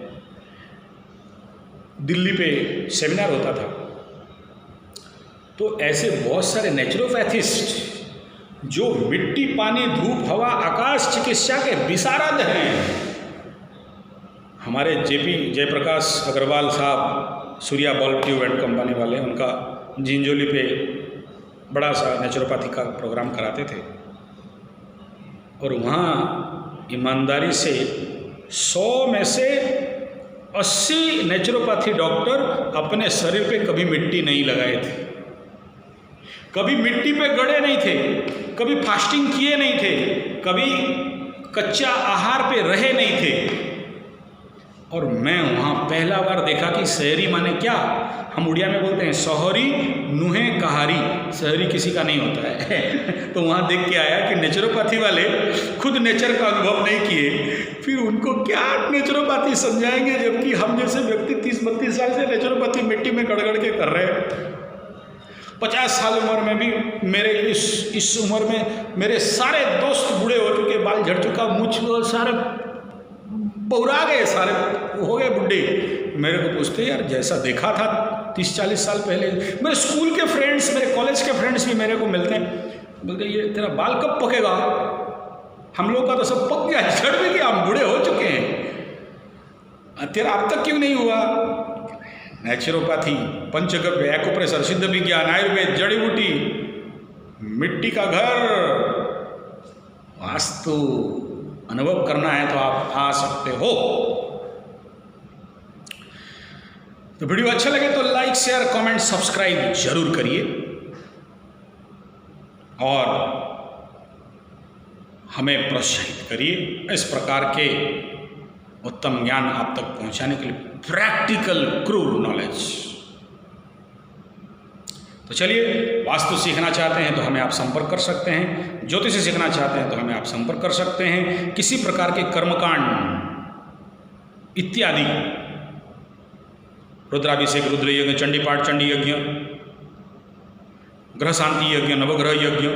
दिल्ली पे सेमिनार होता था, तो ऐसे बहुत सारे नेचुरोपैथिस्ट जो मिट्टी, पानी, धूप, हवा, आकाश चिकित्सा के विशारद हैं। हमारे जेपी जयप्रकाश अग्रवाल साहब, Surya bulb tube and company वाले, उनका झिंझोली पे बड़ा सा नेचुरोपैथी का प्रोग्राम कराते थे, और वहाँ ईमानदारी से 100 में से 80 नेचुरोपैथी डॉक्टर अपने शरीर पे कभी मिट्टी नहीं लगाए थे, कभी मिट्टी पे गड़े नहीं थे, कभी फास्टिंग किए नहीं थे, कभी कच्चा आहार पे रहे नहीं थे। और मैं वहाँ पहला बार देखा कि शहरी माने क्या, हम उड़िया में बोलते हैं शहरी नुहे कहारी, शहरी किसी का नहीं होता है तो वहाँ देख के आया कि नेचुरोपैथी वाले खुद नेचर का अनुभव नहीं किए, फिर उनको क्या नेचुरोपैथी समझाएंगे, जबकि हम जैसे व्यक्ति 30-32 साल से नेचुरोपैथी मिट्टी में गड़गड़ के कर रहे हैं। 50 साल उम्र में भी मेरे इस उम्र में मेरे सारे दोस्त बूढ़े हो चुके, बाल झड़ चुका, मुझ सारे बहुरा गए, सारे हो गए बुढ़े। मेरे को पूछते यार, जैसा देखा था 30-40 साल पहले। मेरे स्कूल के फ्रेंड्स, मेरे कॉलेज के फ्रेंड्स भी मेरे को मिलते हैं, बोलते ये तेरा बाल कब पकेगा, हम लोग का तो सब पक गया, झड़ भी गया, हम बूढ़े हो चुके हैं, तेरा अब तक क्यों नहीं हुआ। नेचुरोपैथी, पंचगव्य, एक्यूप्रेशर, सिद्ध विज्ञान, आयुर्वेद, जड़ी बूटी, मिट्टी का घर, वास्तु अनुभव करना है तो आप आ सकते हो। तो वीडियो अच्छा लगे तो लाइक, शेयर, कमेंट, सब्सक्राइब जरूर करिए, और हमें प्रोत्साहित करिए इस प्रकार के उत्तम ज्ञान आप तक पहुंचाने के लिए, प्रैक्टिकल क्रूर नॉलेज। तो चलिए, वास्तु सीखना चाहते हैं तो हमें आप संपर्क कर सकते हैं, ज्योतिष सीखना चाहते हैं तो हमें आप संपर्क कर सकते हैं, किसी प्रकार के कर्मकांड इत्यादि, रुद्राभिषेक, रुद्र यज्ञ, चंडी पाठ, चंडी यज्ञ, ग्रह शांति यज्ञ, नवग्रह यज्ञ,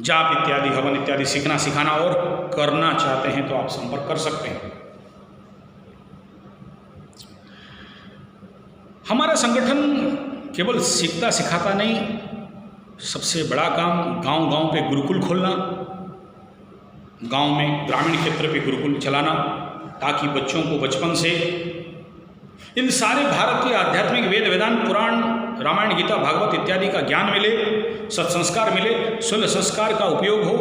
जाप इत्यादि, हवन इत्यादि सीखना, सिखाना और करना चाहते हैं तो आप संपर्क कर सकते हैं। हमारा संगठन केवल सीखता सिखाता नहीं, सबसे बड़ा काम गांव-गांव पे गुरुकुल खोलना, गांव में ग्रामीण क्षेत्र पे गुरुकुल चलाना, ताकि बच्चों को बचपन से इन सारे भारतीय आध्यात्मिक वेद, वेदांत, पुराण, रामायण, गीता, भागवत इत्यादि का ज्ञान मिले, सत्संस्कार मिले, सूर्य संस्कार का उपयोग हो,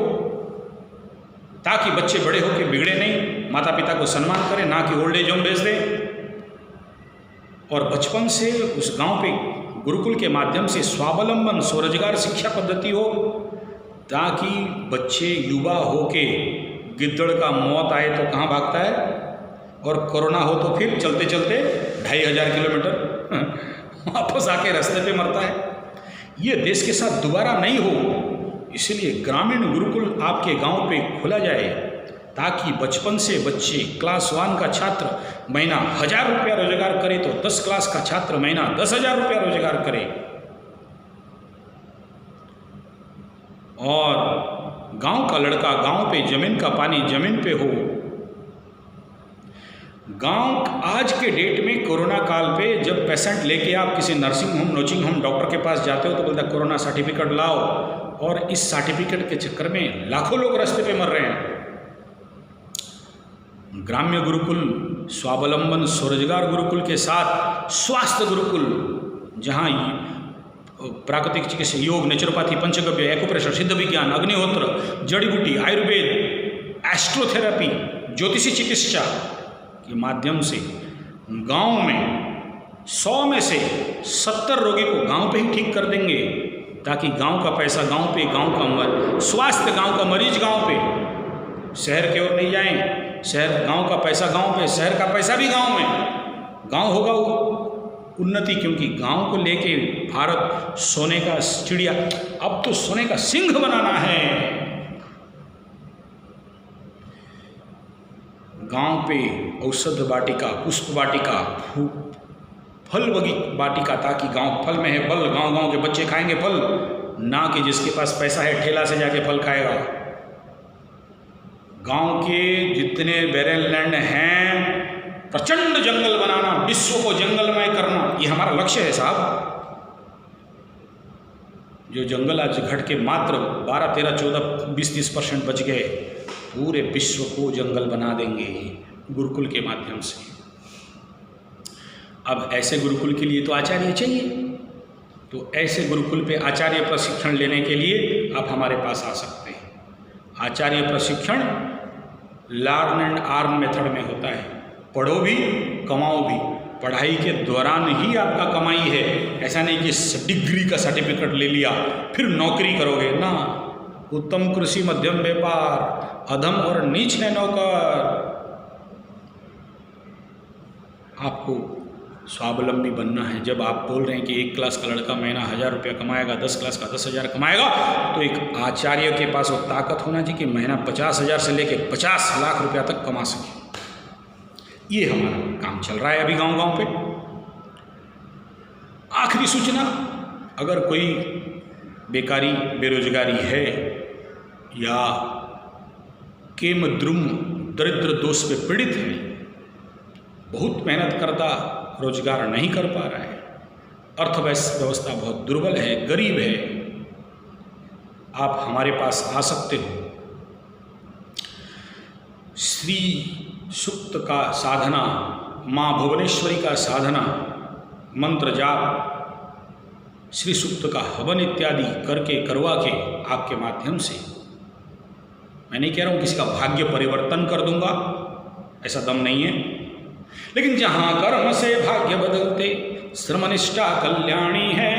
ताकि बच्चे बड़े होकर बिगड़े नहीं, माता पिता को सम्मान करें, ना कि ओल्ड एज होम भेज दें। और बचपन से उस गांव पे गुरुकुल के माध्यम से स्वावलंबन, स्वरोजगार शिक्षा पद्धति हो, ताकि बच्चे युवा होके, गिद्दड़ का मौत आए तो कहाँ भागता है, और कोरोना हो तो फिर चलते चलते 2500 किलोमीटर वापस आके रास्ते पे मरता है। ये देश के साथ दोबारा नहीं हो, इसलिए ग्रामीण गुरुकुल आपके गांव पे खोला जाए, ताकि बचपन से बच्चे क्लास 1 का छात्र महीना 1000 रुपया रोजगार करे तो 10 क्लास का छात्र महीना 10,000 रुपया रोजगार करे। और गांव का लड़का गांव पे, जमीन का पानी जमीन पे हो, गांव आज के डेट में कोरोना काल पे जब पेशेंट लेके आप किसी nursing home, nursing home doctor के पास जाते हो तो बोलता है कोरोना सर्टिफिकेट लाओ, और इस सर्टिफिकेट के चक्कर में लाखों लोग रास्ते पे मर रहे हैं। ग्राम्य गुरुकुल, स्वावलंबन स्वरोजगार गुरुकुल के साथ स्वास्थ्य गुरुकुल, जहाँ प्राकृतिक चिकित्सा, योग, नेचुरोपैथी, पंचगव्य, एक्यूप्रेशर, सिद्ध विज्ञान, अग्निहोत्र, जड़ी बूटी, आयुर्वेद, एस्ट्रोथेरेपी, ज्योतिषी चिकित्सा के माध्यम से गांव में 100 में से 70 रोगी को गांव पे ही ठीक कर देंगे, ताकि गांव का पैसा गांव पे, गांव का स्वास्थ्य, गांव का मरीज गांव पे, शहर की ओर नहीं जाएं। शहर, गांव का पैसा गांव पे, शहर का पैसा भी गांव में। गांव होगा उन्नति, क्योंकि गांव को लेके भारत सोने का चिड़िया, अब तो सोने का सिंह बनाना है। गांव पे औषध वाटिका, पुष्प वाटिका, फल वाटिका, ताकि गांव फल में है फल, गांव गांव के बच्चे खाएंगे फल, ना कि जिसके पास पैसा है ठेला से जाके फल खाएगा। गांव के जितने बैरल लैंड हैं, प्रचंड जंगल बनाना, विश्व को जंगलमय करना, ये हमारा लक्ष्य है साहब। जो जंगल आज घट के मात्र 12, 13, 14, 20, 30% बच गए, पूरे विश्व को जंगल बना देंगे गुरुकुल के माध्यम से। अब ऐसे गुरुकुल के लिए तो आचार्य चाहिए, तो ऐसे गुरुकुल पे आचार्य प्रशिक्षण लेने के लिए आप हमारे पास आ सकते हैं। आचार्य प्रशिक्षण लर्न एंड अर्न मेथड में होता है। पढ़ो भी, कमाओ भी। पढ़ाई के दौरान ही आपका कमाई है, ऐसा नहीं कि डिग्री का सर्टिफिकेट ले लिया फिर नौकरी करोगे ना। उत्तम कृषि, मध्यम व्यापार, अधम और नीच है नौकर। आपको स्वावलंबी बनना है। जब आप बोल रहे हैं कि 1 क्लास का लड़का महीना 1000 रुपया कमाएगा, 10 क्लास का 10,000 कमाएगा, तो एक आचार्य के पास वो ताकत होना चाहिए कि महीना 50,000 से लेके 50 लाख रुपया तक कमा सके। ये हमारा काम चल रहा है अभी गांव-गांव पे। आखिरी सूचना, अगर कोई बेकारी, बेरोजगारी है या केम द्रुम दरिद्र दोष पे पीड़ित है, बहुत मेहनत करता, रोजगार नहीं कर पा रहा है, अर्थव्यवस्था बहुत दुर्बल है, गरीब है, आप हमारे पास आ सकते हो। श्री सूक्त का साधना, माँ भुवनेश्वरी का साधना, मंत्र जाप, श्री सूक्त का हवन इत्यादि करवा के आपके माध्यम से, मैं नहीं कह रहा हूँ किसी का भाग्य परिवर्तन कर दूंगा, ऐसा दम नहीं है, लेकिन जहाँ कर्म से भाग्य बदलते श्रमनिष्ठा कल्याणी है,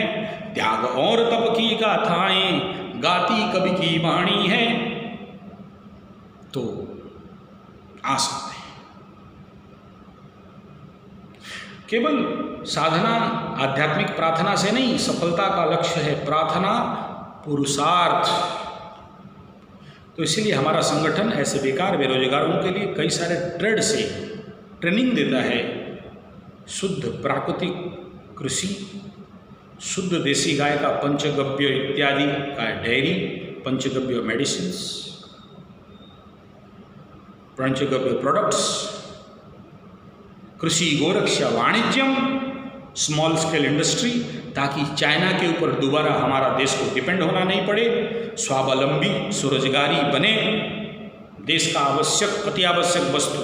त्याग और तप की गाथाएं गाती कवि की वाणी है, तो आ सकते हैं। केवल साधना आध्यात्मिक प्रार्थना से नहीं, सफलता का लक्ष्य है प्रार्थना, पुरुषार्थ। तो इसीलिए हमारा संगठन ऐसे बेकार बेरोजगारों के लिए कई सारे ट्रेड से ट्रेनिंग देता है। शुद्ध प्राकृतिक कृषि, शुद्ध देसी गाय का पंचगव्य इत्यादि का डेयरी, पंचगव्य मेडिसिन्स, पंचगव्य प्रोडक्ट्स, कृषि गोरक्षा वाणिज्यम, स्मॉल स्केल इंडस्ट्री, ताकि चाइना के ऊपर दोबारा हमारा देश को डिपेंड होना नहीं पड़े, स्वावलंबी स्वरोजगारी बने। देश का आवश्यक, अति आवश्यक वस्तु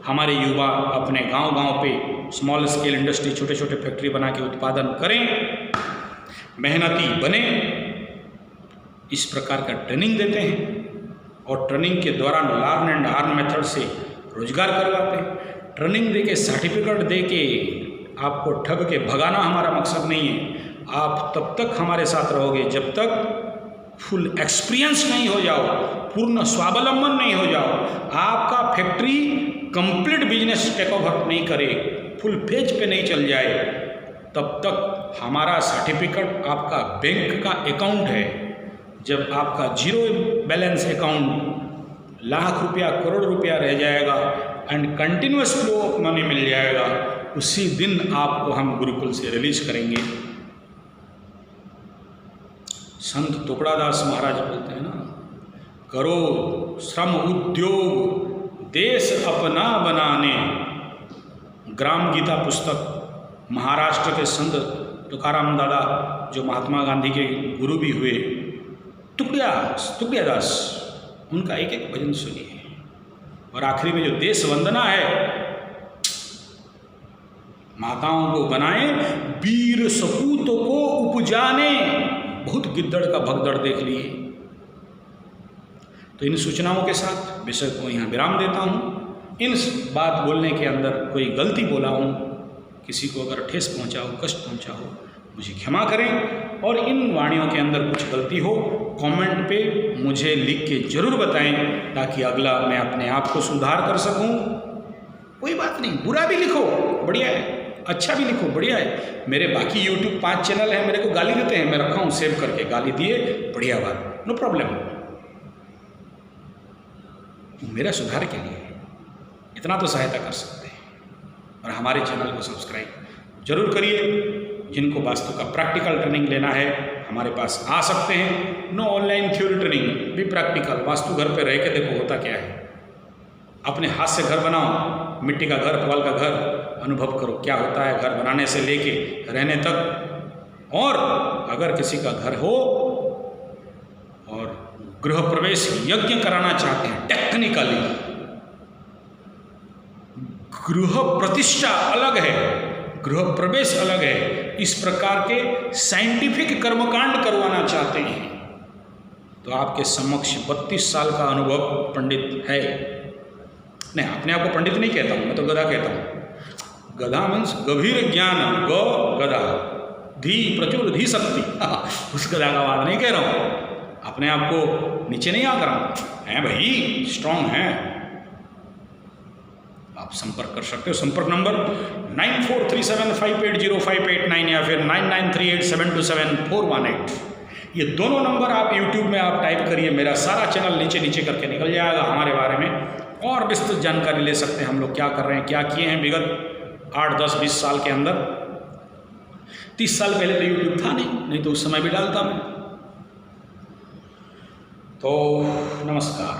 हमारे युवा अपने गांव-गांव पे स्मॉल स्केल इंडस्ट्री, छोटे छोटे फैक्ट्री बना के उत्पादन करें, मेहनती बने। इस प्रकार का ट्रेनिंग देते हैं और ट्रेनिंग के दौरान लर्न एंड अर्न मेथड से रोजगार करवाते हैं। ट्रेनिंग दे के, सर्टिफिकेट दे के आपको ठग के भगाना हमारा मकसद नहीं है। आप तब तक हमारे साथ रहोगे जब तक फुल एक्सपीरियंस नहीं हो जाओ, पूर्ण स्वावलंबन नहीं हो जाओ, आपका factory complete business take over नहीं करे, फुल पेज पे नहीं चल जाए, तब तक हमारा सर्टिफिकेट आपका बैंक का अकाउंट है। जब आपका जीरो बैलेंस अकाउंट लाख रुपया, करोड़ रुपया रह जाएगा and continuous flow of money मिल जाएगा, उसी दिन आपको हम गुरुकुल से रिलीज करेंगे। संत टुकड़ादास महाराज बोलते हैं ना, करो श्रम उद्योग देश अपना बनाने, ग्राम गीता पुस्तक, महाराष्ट्र के संत तुकाराम दादा जो महात्मा गांधी के गुरु भी हुए, तुकड़िया दास, उनका एक एक भजन सुनिए। और आखिरी में जो देश वंदना है, माताओं को बनाए वीर सपूतों को उपजाने, बहुत गिद्दड़ का भगदड़ देख लिए। तो इन सूचनाओं के साथ विषय को यहाँ विराम देता हूँ। इन बात बोलने के अंदर कोई गलती बोला हूँ, किसी को अगर ठेस पहुँचा हो, कष्ट पहुँचा हो, मुझे क्षमा करें। और इन वाणियों के अंदर कुछ गलती हो, कमेंट पे मुझे लिख के ज़रूर बताएं, ताकि अगला मैं अपने आप को सुधार कर सकूं। कोई बात नहीं, बुरा भी लिखो बढ़िया है, अच्छा भी लिखो बढ़िया है। मेरे बाकी YouTube 5 चैनल हैं, मेरे को गाली देते हैं, मैं रखा हूँ सेव करके, गाली दिए बढ़िया बात, नो प्रॉब्लम। मेरा सुधार के लिए इतना तो सहायता कर सकते हैं। और हमारे चैनल को सब्सक्राइब जरूर करिए। जिनको वास्तु का प्रैक्टिकल ट्रेनिंग लेना है हमारे पास आ सकते हैं। नो ऑनलाइन थ्योरी ट्रेनिंग, भी प्रैक्टिकल। वास्तु घर पे रह के देखो होता क्या है, अपने हाथ से घर बनाओ, मिट्टी का घर, पुआल का घर, अनुभव करो क्या होता है घर बनाने से लेके रहने तक। और अगर किसी का घर हो और गृह प्रवेश यज्ञ कराना चाहते हैं, टेक्निकली गृह प्रतिष्ठा अलग है, गृह प्रवेश अलग है, इस प्रकार के साइंटिफिक कर्मकांड करवाना चाहते हैं, तो आपके समक्ष 32 साल का अनुभव पंडित है। नहीं, अपने आप को पंडित नहीं कहता हूँ, मैं तो गधा कहता हूँ। गधा मीन्स गंभीर ज्ञान, गधा, धी प्रचुर धी शक्ति, उस गधा का बात नहीं कह रहा हूँ। अपने आप को नीचे नहीं आ रहा हैं भाई, स्ट्रांग हैं। आप संपर्क कर सकते हो। संपर्क नंबर 9437580589 या फिर 9938727418। ये दोनों नंबर आप YouTube में आप टाइप करिए, मेरा सारा चैनल नीचे नीचे करके निकल जाएगा। हमारे बारे में और विस्तृत जानकारी ले सकते हैं, हम लोग क्या कर रहे हैं, क्या किए हैं विगत 8, 10, 20 साल के अंदर। 30 साल पहले तो YouTube था नहीं तो उस समय भी डालता मैं। तो नमस्कार।